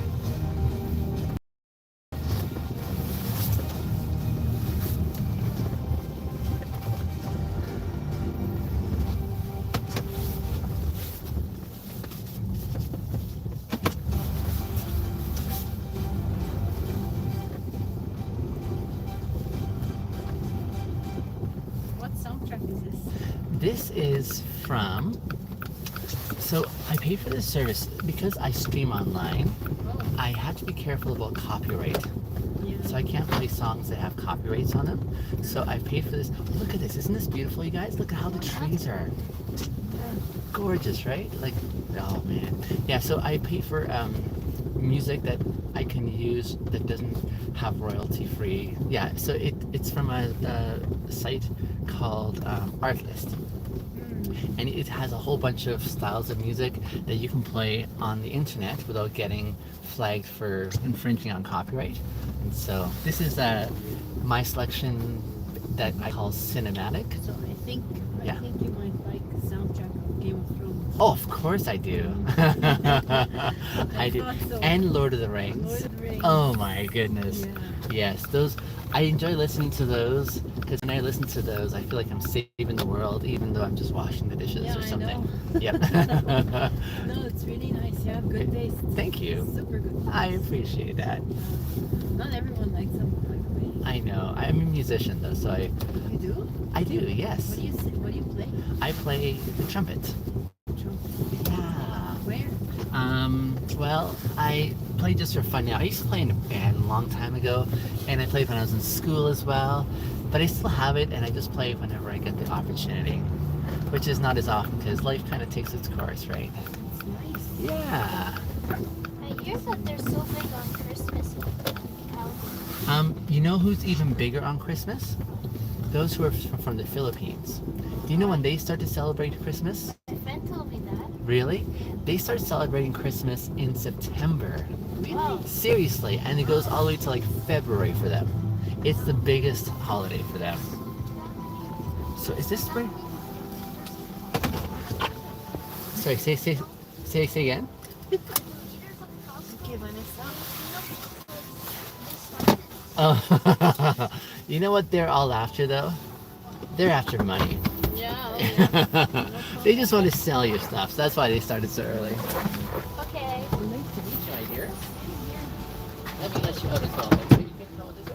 F: What soundtrack is this?
A: This is from, so I pay for this service because I stream online.
F: Oh,
A: I have to be careful about copyright.
F: yeah.
A: So I can't play songs that have copyrights on them. So I paid for this. Look at this. Isn't this beautiful, you guys? Look at how the trees are. Gorgeous, right? Like, oh man. Yeah, so I pay for music that I can use that doesn't have royalty free. Yeah, so it's from a site called Artlist. And it has a whole bunch of styles of music that you can play on the internet without getting flagged for infringing on copyright. And so this is my selection that I call cinematic.
F: So I think
A: Yeah.
F: you might like the soundtrack of Game of Thrones.
A: Oh, of course I do. I do.
F: thought so.
A: And Lord of the Rings.
F: Lord of the Rings.
A: Oh my goodness.
F: Yeah.
A: Yes, those. I enjoy listening to those because when I listen to those, I feel like I'm saving the world, even though I'm just washing the dishes
F: Yeah,
A: or
F: I
A: something.
F: know.
A: Yep.
F: No, it's really nice. You have good taste.
A: Thank you.
F: Super good taste.
A: I appreciate that.
F: Not everyone likes something like me.
A: I know. I'm a musician though, so
F: You do?
A: I do. Yes.
F: What do you sing? What do you play?
A: I play the trumpet. Yeah.
F: Where?
A: Well, I play just for fun now. I used to play in a band a long time ago, and I played when I was in school as well. But I still have it, and I just play whenever I get the opportunity, which is not as often because life kind of takes its course, right?
F: It's nice.
A: Yeah.
C: I hear that they're so big on Christmas.
A: You know who's even bigger on Christmas? Those who are from the Philippines. Do you know when they start to celebrate Christmas?
C: My friend told me that.
A: Really? They start celebrating Christmas in September.
C: Wow.
A: Seriously, and it goes all the way to like February for them. It's the biggest holiday for them. So is this spring? Sorry, say again.
F: Okay, Vanessa.
A: Oh, you know what they're all after though? They're after money.
F: Yeah.
A: They just want to sell you stuff. So that's why they started so early.
C: Okay.
A: Nice to meet you, my dear. stress you out as well. Like, so you can know this.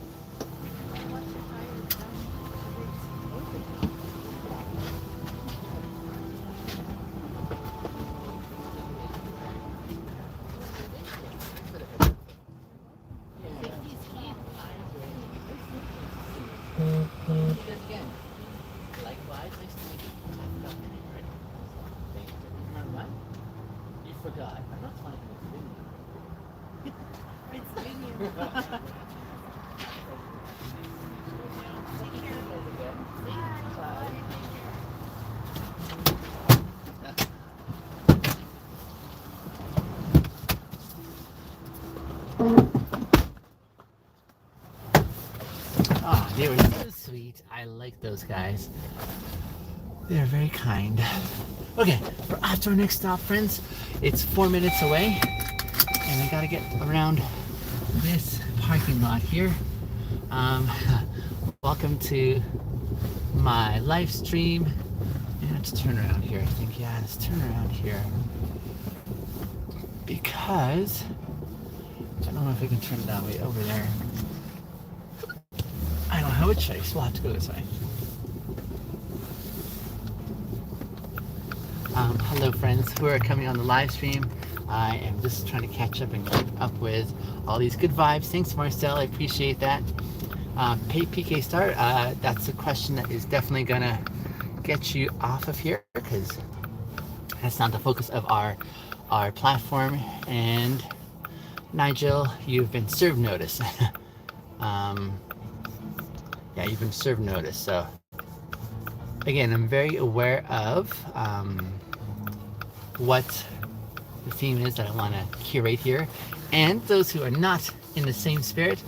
A: Likewise, nice to meet you. Thank you. Remember what? You forgot. I'm not telling you
F: It's video.
A: Oh, they were so sweet. I like those guys. They're very kind. Okay, we're off to our next stop, friends. It's 4 minutes away, and we gotta get around this parking lot here. Welcome to my live stream. And let's turn around here. I think, yeah, let's turn around here. Because I don't know if we can turn it that way over there. I don't have a choice. We'll have to go this way. Hello, friends who are coming on the live stream. I am just trying to catch up and keep up with all these good vibes. Thanks, Marcel. I appreciate that. PK Star, that's a question that is definitely gonna get you off of here because that's not the focus of our platform. And Nigel, you've been served notice. Yeah, you've been served notice. So again, I'm very aware of what the theme is that I want to curate here. And those who are not in the same spirit,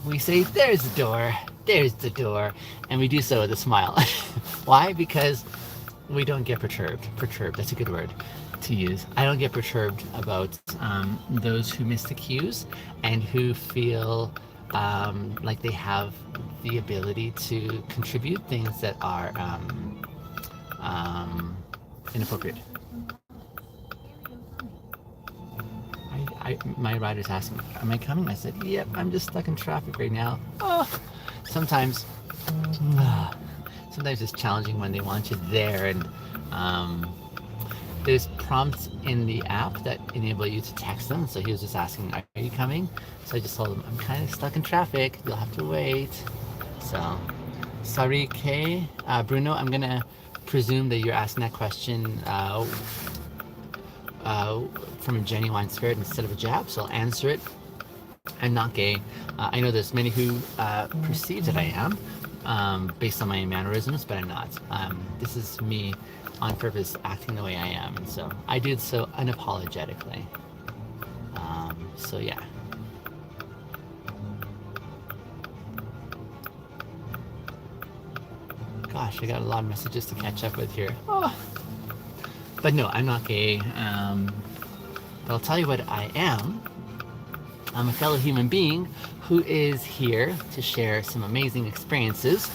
A: we say, there's the door, and we do so with a smile. Why? Because we don't get perturbed. Perturbed, that's a good word to use. I don't get perturbed about those who miss the cues and who feel like they have the ability to contribute things that are inappropriate. My rider's asking, am I coming? I said, yep, I'm just stuck in traffic right now. Oh, sometimes it's challenging when they want you there, and there's prompts in the app that enable you to text them. So he was just asking, are you coming? So I just told him, I'm kind of stuck in traffic. You'll have to wait. So, sorry, Kay. Bruno, I'm going to presume that you're asking that question from a genuine spirit instead of a jab, so I'll answer it. I'm not gay. I know there's many who perceive that I am based on my mannerisms, but I'm not. This is me on purpose acting the way I am, and so I did so unapologetically. So yeah. Gosh, I got a lot of messages to catch up with here. Oh. But no, I'm not gay. But I'll tell you what I am. I'm a fellow human being who is here to share some amazing experiences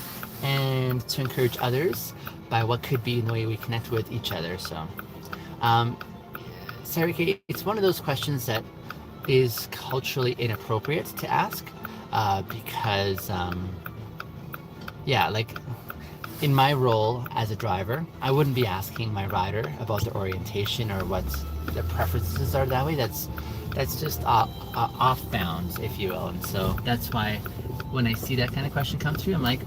A: and to encourage others by what could be the way we connect with each other. So, Sarah Kay, it's one of those questions that is culturally inappropriate to ask because, yeah, like in my role as a driver, I wouldn't be asking my rider about their orientation or what their preferences are that way. That's just off bounds, if you will. And so that's why when I see that kind of question come through, I'm like,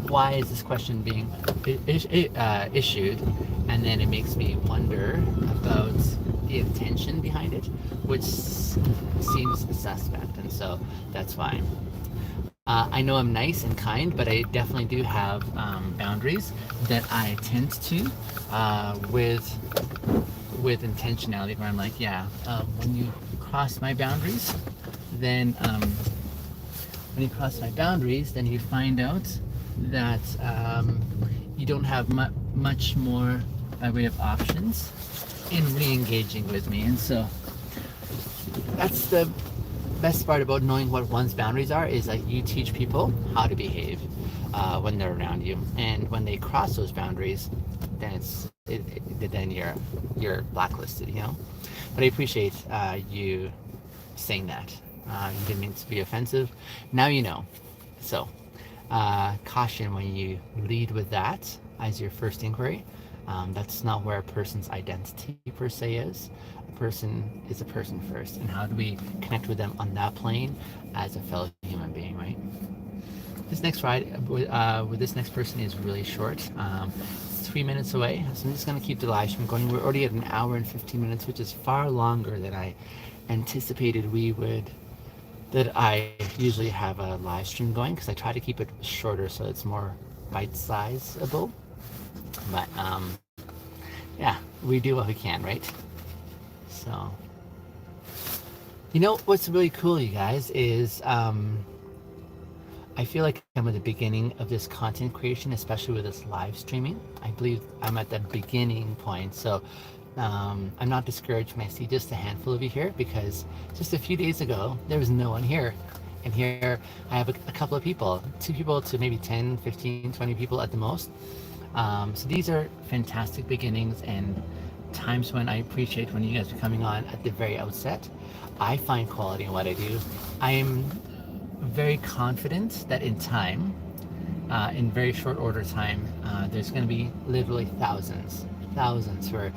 A: why is this question being issued? And then it makes me wonder about the intention behind it, which seems suspect. And so that's why. I know I'm nice and kind, but I definitely do have boundaries that I tend to with intentionality, where I'm like, yeah, when you cross my boundaries, then you find out that you don't have much more by way of options in re-engaging with me. And so that's the best part about knowing what one's boundaries are, is that you teach people how to behave when they're around you, and when they cross those boundaries, then then you're blacklisted, you know. But I appreciate you saying that. You didn't mean to be offensive. Now you know. So, caution when you lead with that as your first inquiry. That's not where a person's identity per se is. A person is a person first, and how do we connect with them on that plane as a fellow human being, right? This next ride with this next person is really short. It's 3 minutes away, so I'm just going to keep the live stream going. We're already at an hour and 15 minutes, which is far longer than I anticipated that I usually have a live stream going, because I try to keep it shorter so it's more bite-sizable. But yeah, we do what we can, right? So, you know what's really cool, you guys, is I feel like I'm at the beginning of this content creation, especially with this live streaming. I believe I'm at the beginning point. So I'm not discouraged when I see just a handful of you here, because just a few days ago, there was no one here. And here I have a couple of people, 2 people to maybe 10, 15, 20 people at the most. So these are fantastic beginnings and times when I appreciate when you guys are coming on at the very outset. I find quality in what I do. I am very confident that in time, in very short order time, there's going to be literally thousands who are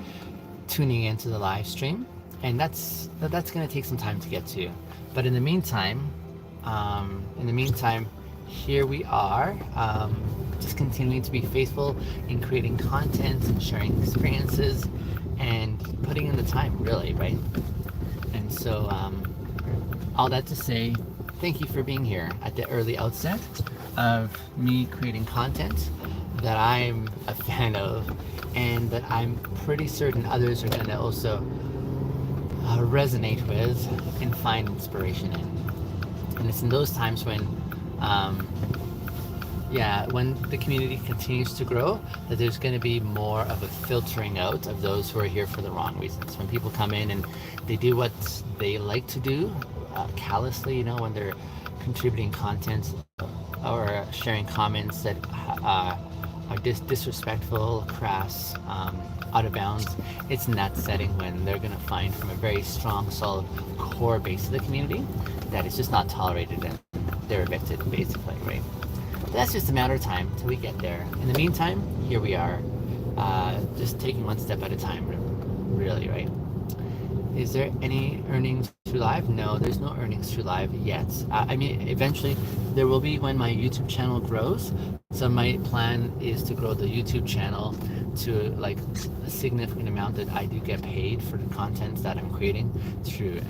A: tuning into the live stream, and that's going to take some time to get to. But in the meantime, here we are, just continuing to be faithful in creating content and sharing experiences and putting in the time, really, right? And so, all that to say, thank you for being here at the early outset of me creating content that I'm a fan of, and that I'm pretty certain others are going to also resonate with and find inspiration in. And it's in those times when when the community continues to grow, that there's going to be more of a filtering out of those who are here for the wrong reasons. When people come in and they do what they like to do, callously, you know, when they're contributing content or sharing comments that are disrespectful, crass, out of bounds, it's in that setting when they're going to find from a very strong, solid core base of the community that it's just not tolerated and they're evicted, basically, right? That's just a matter of time till we get there. In the meantime, here we are, just taking one step at a time, really, right? Is there any earnings through live? No, there's no earnings through live yet. I mean, eventually there will be when my YouTube channel grows. So my plan is to grow the YouTube channel to like a significant amount that I do get paid for the content that I'm creating through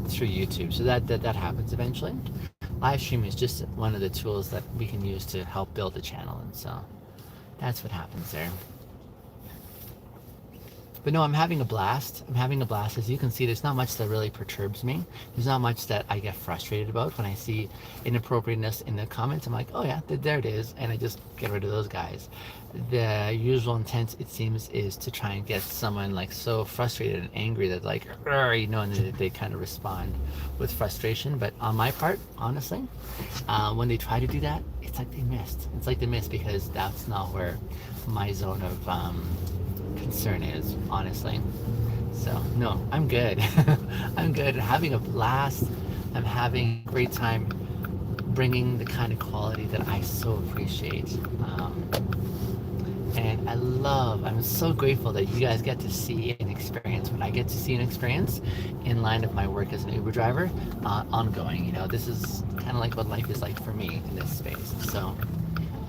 A: YouTube. So that happens eventually. Live stream is just one of the tools that we can use to help build the channel, and so that's what happens there. But no, I'm having a blast. As you can see, there's not much that really perturbs me. There's not much that I get frustrated about when I see inappropriateness in the comments. I'm like, oh yeah, there it is, and I just get rid of those guys. The usual intent, it seems, is to try and get someone like so frustrated and angry that like, you know, and they kind of respond with frustration. But on my part, honestly, when they try to do that, it's like they missed. It's like they missed because that's not where my zone of concern is, honestly. So no, I'm good. I'm good. Having a blast. I'm having a great time bringing the kind of quality that I so appreciate. And I'm so grateful that you guys get to see and experience what I get to see and experience in line of my work as an Uber driver, ongoing. You know, this is kind of like what life is like for me in this space. So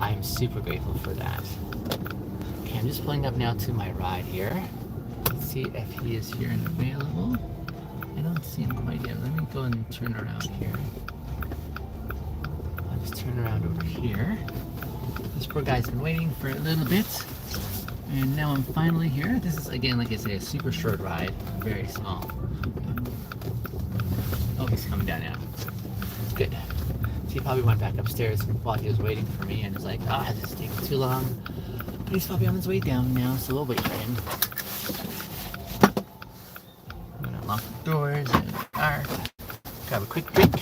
A: I'm super grateful for that. Okay, I'm just pulling up now to my ride here. Let's see if he is here and available. I don't see him quite yet. Let me go and turn around here. I'll just turn around over here. This poor guy's been waiting for a little bit, and now I'm finally here. This is, again, like I say, a super short ride, very small. Oh, he's coming down now. Good. So he probably went back upstairs while he was waiting for me, and was like, oh, this is taking too long. But he's probably on his way down now, so we'll wait for him. I'm gonna lock the doors and the car. Grab a quick drink.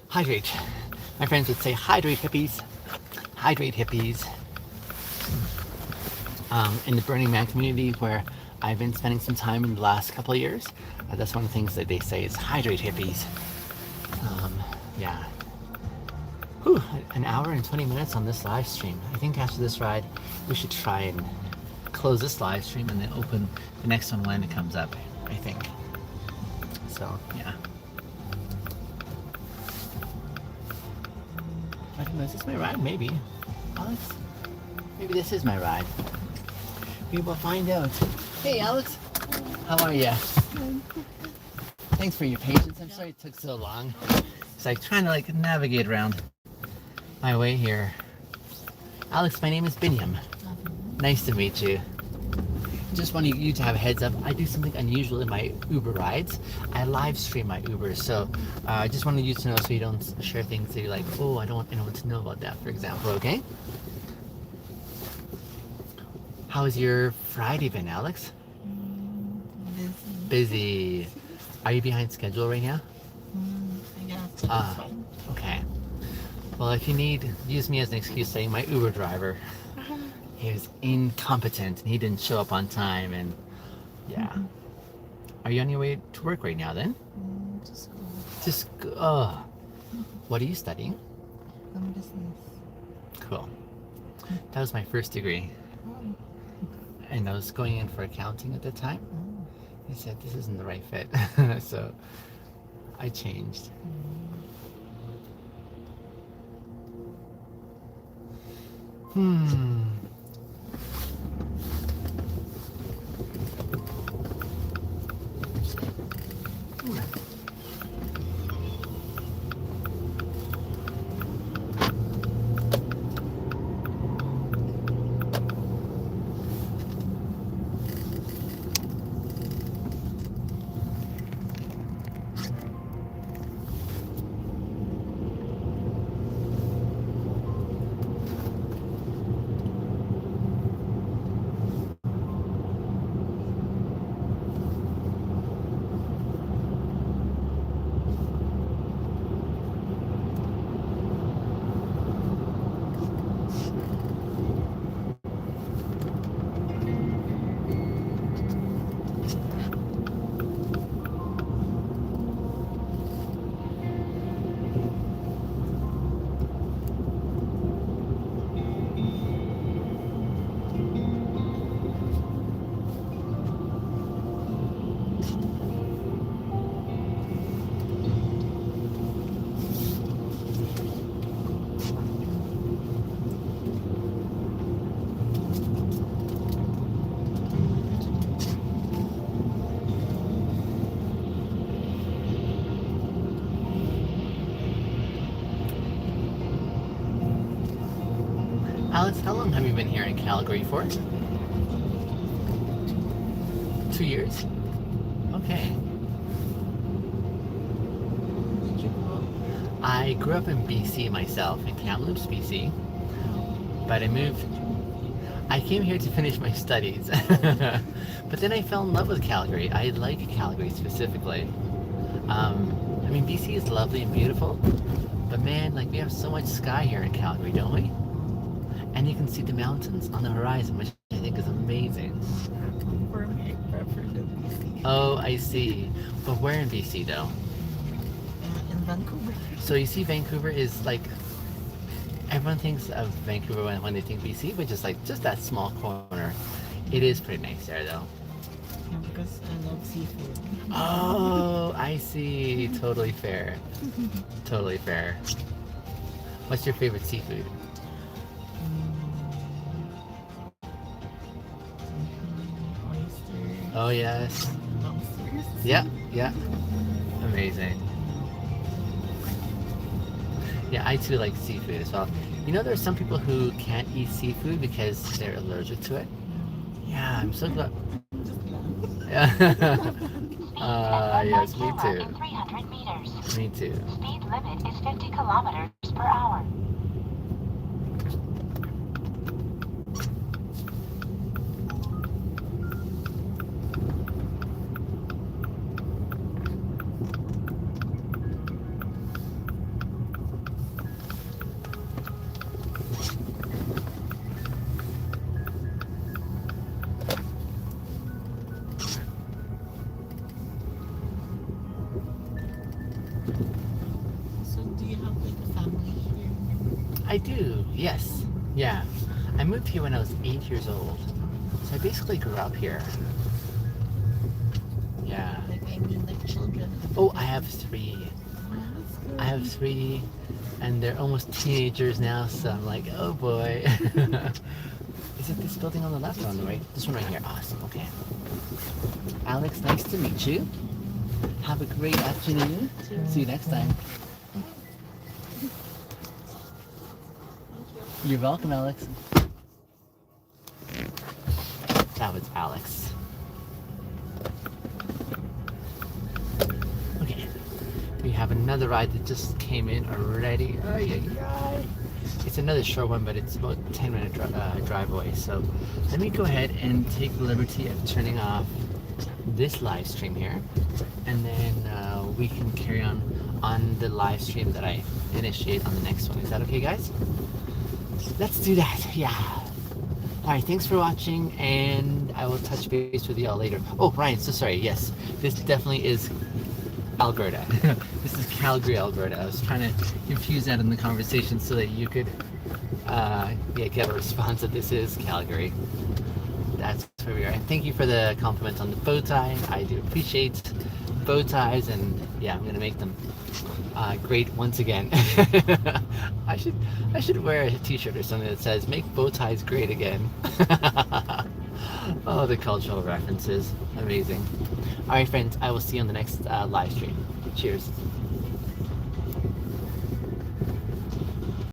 A: Hydrate. My friends would say, hydrate hippies. Hydrate hippies. In the Burning Man community where I've been spending some time in the last couple of years, that's one of the things that they say is hydrate hippies. Yeah. Whew, an hour and 20 minutes on this live stream. I think after this ride, we should try and close this live stream and then open the next one when it comes up, I think. So, yeah. I don't know, is this my ride? Maybe. Alex? Maybe this is my ride. We will find out. Hey, Alex. How are you? Thanks for your patience. I'm sorry it took so long. It's like trying to like navigate around my way here. Alex, my name is Binyam. Nice to meet you. Just wanted you to have a heads up. I do something unusual in my Uber rides. I live stream my Uber, so I just wanted you to know so you don't share things that you're like, oh, I don't want anyone to know about that, for example, okay? How's your Friday been, Alex? Busy. Are you behind schedule right now?
E: I guess.
A: Okay. Well, if you need, use me as an excuse saying my Uber driver. He was incompetent and he didn't show up on time and yeah. Are you on your way to work right now then? Just oh. What are you studying?
E: Business.
A: Cool. That was my first degree. And I was going in for accounting at the time. I said, this isn't the right fit. So I changed. Alex, how long have you been here in Calgary for? 2 years? Okay. I grew up in BC myself, in Kamloops, BC. But I came here to finish my studies. But then I fell in love with Calgary. I like Calgary specifically. I mean, BC is lovely and beautiful. But man, like we have so much sky here in Calgary, don't we? And you can see the mountains on the horizon, which I think is amazing.
E: For me, I prefer the BC.
A: Oh, I see. But where in BC though?
E: In Vancouver.
A: So you see Vancouver is like, everyone thinks of Vancouver when they think BC, but just that small corner. It is pretty nice there though.
E: Yeah, because I love seafood.
A: Oh, I see. Totally fair. Totally fair. What's your favorite seafood?
E: Oysters.
A: Oh yes.
E: Lobsters.
A: Yeah, yeah. Amazing. Yeah, I too like seafood as well. You know, there are some people who can't eat seafood because they're allergic to it. Yeah, I'm so glad. Yeah. Yes, me too.
C: 300 meters.
A: Me too.
C: Speed limit is 50 kilometers per hour.
A: I do, yes. Yeah. I moved here when I was 8 years old. So I basically grew up here. Yeah.
F: Like, I mean, like children.
A: Oh, I have 3. I have 3, and they're almost teenagers now, so I'm like, oh boy. Is it this building on the left or on the right? This one right here. Awesome, okay. Alex, nice to meet you. Have a great afternoon. See you next time. You're welcome, Alex. That was Alex. Okay. We have another ride that just came in already. Ay, ay, ay. It's another short one, but it's about 10-minute drive away. So let me go ahead and take the liberty of turning off this live stream here, and then we can carry on the live stream that I initiate on the next one. Is that okay, guys? Let's do that. Yeah. All right. Thanks for watching, and I will touch base with you all later. Oh, Ryan, so sorry. Yes, this definitely is Alberta. This is Calgary, Alberta. I was trying to infuse that in the conversation so that you could get a response that this is Calgary. That's where we are. And thank you for the compliment on the bow tie. I do appreciate bow ties, and yeah, I'm gonna make them great once again. I should wear a t-shirt or something that says "Make bow ties great again." Oh, the cultural references. Amazing. All right, friends, I will see you on the next live stream. Cheers.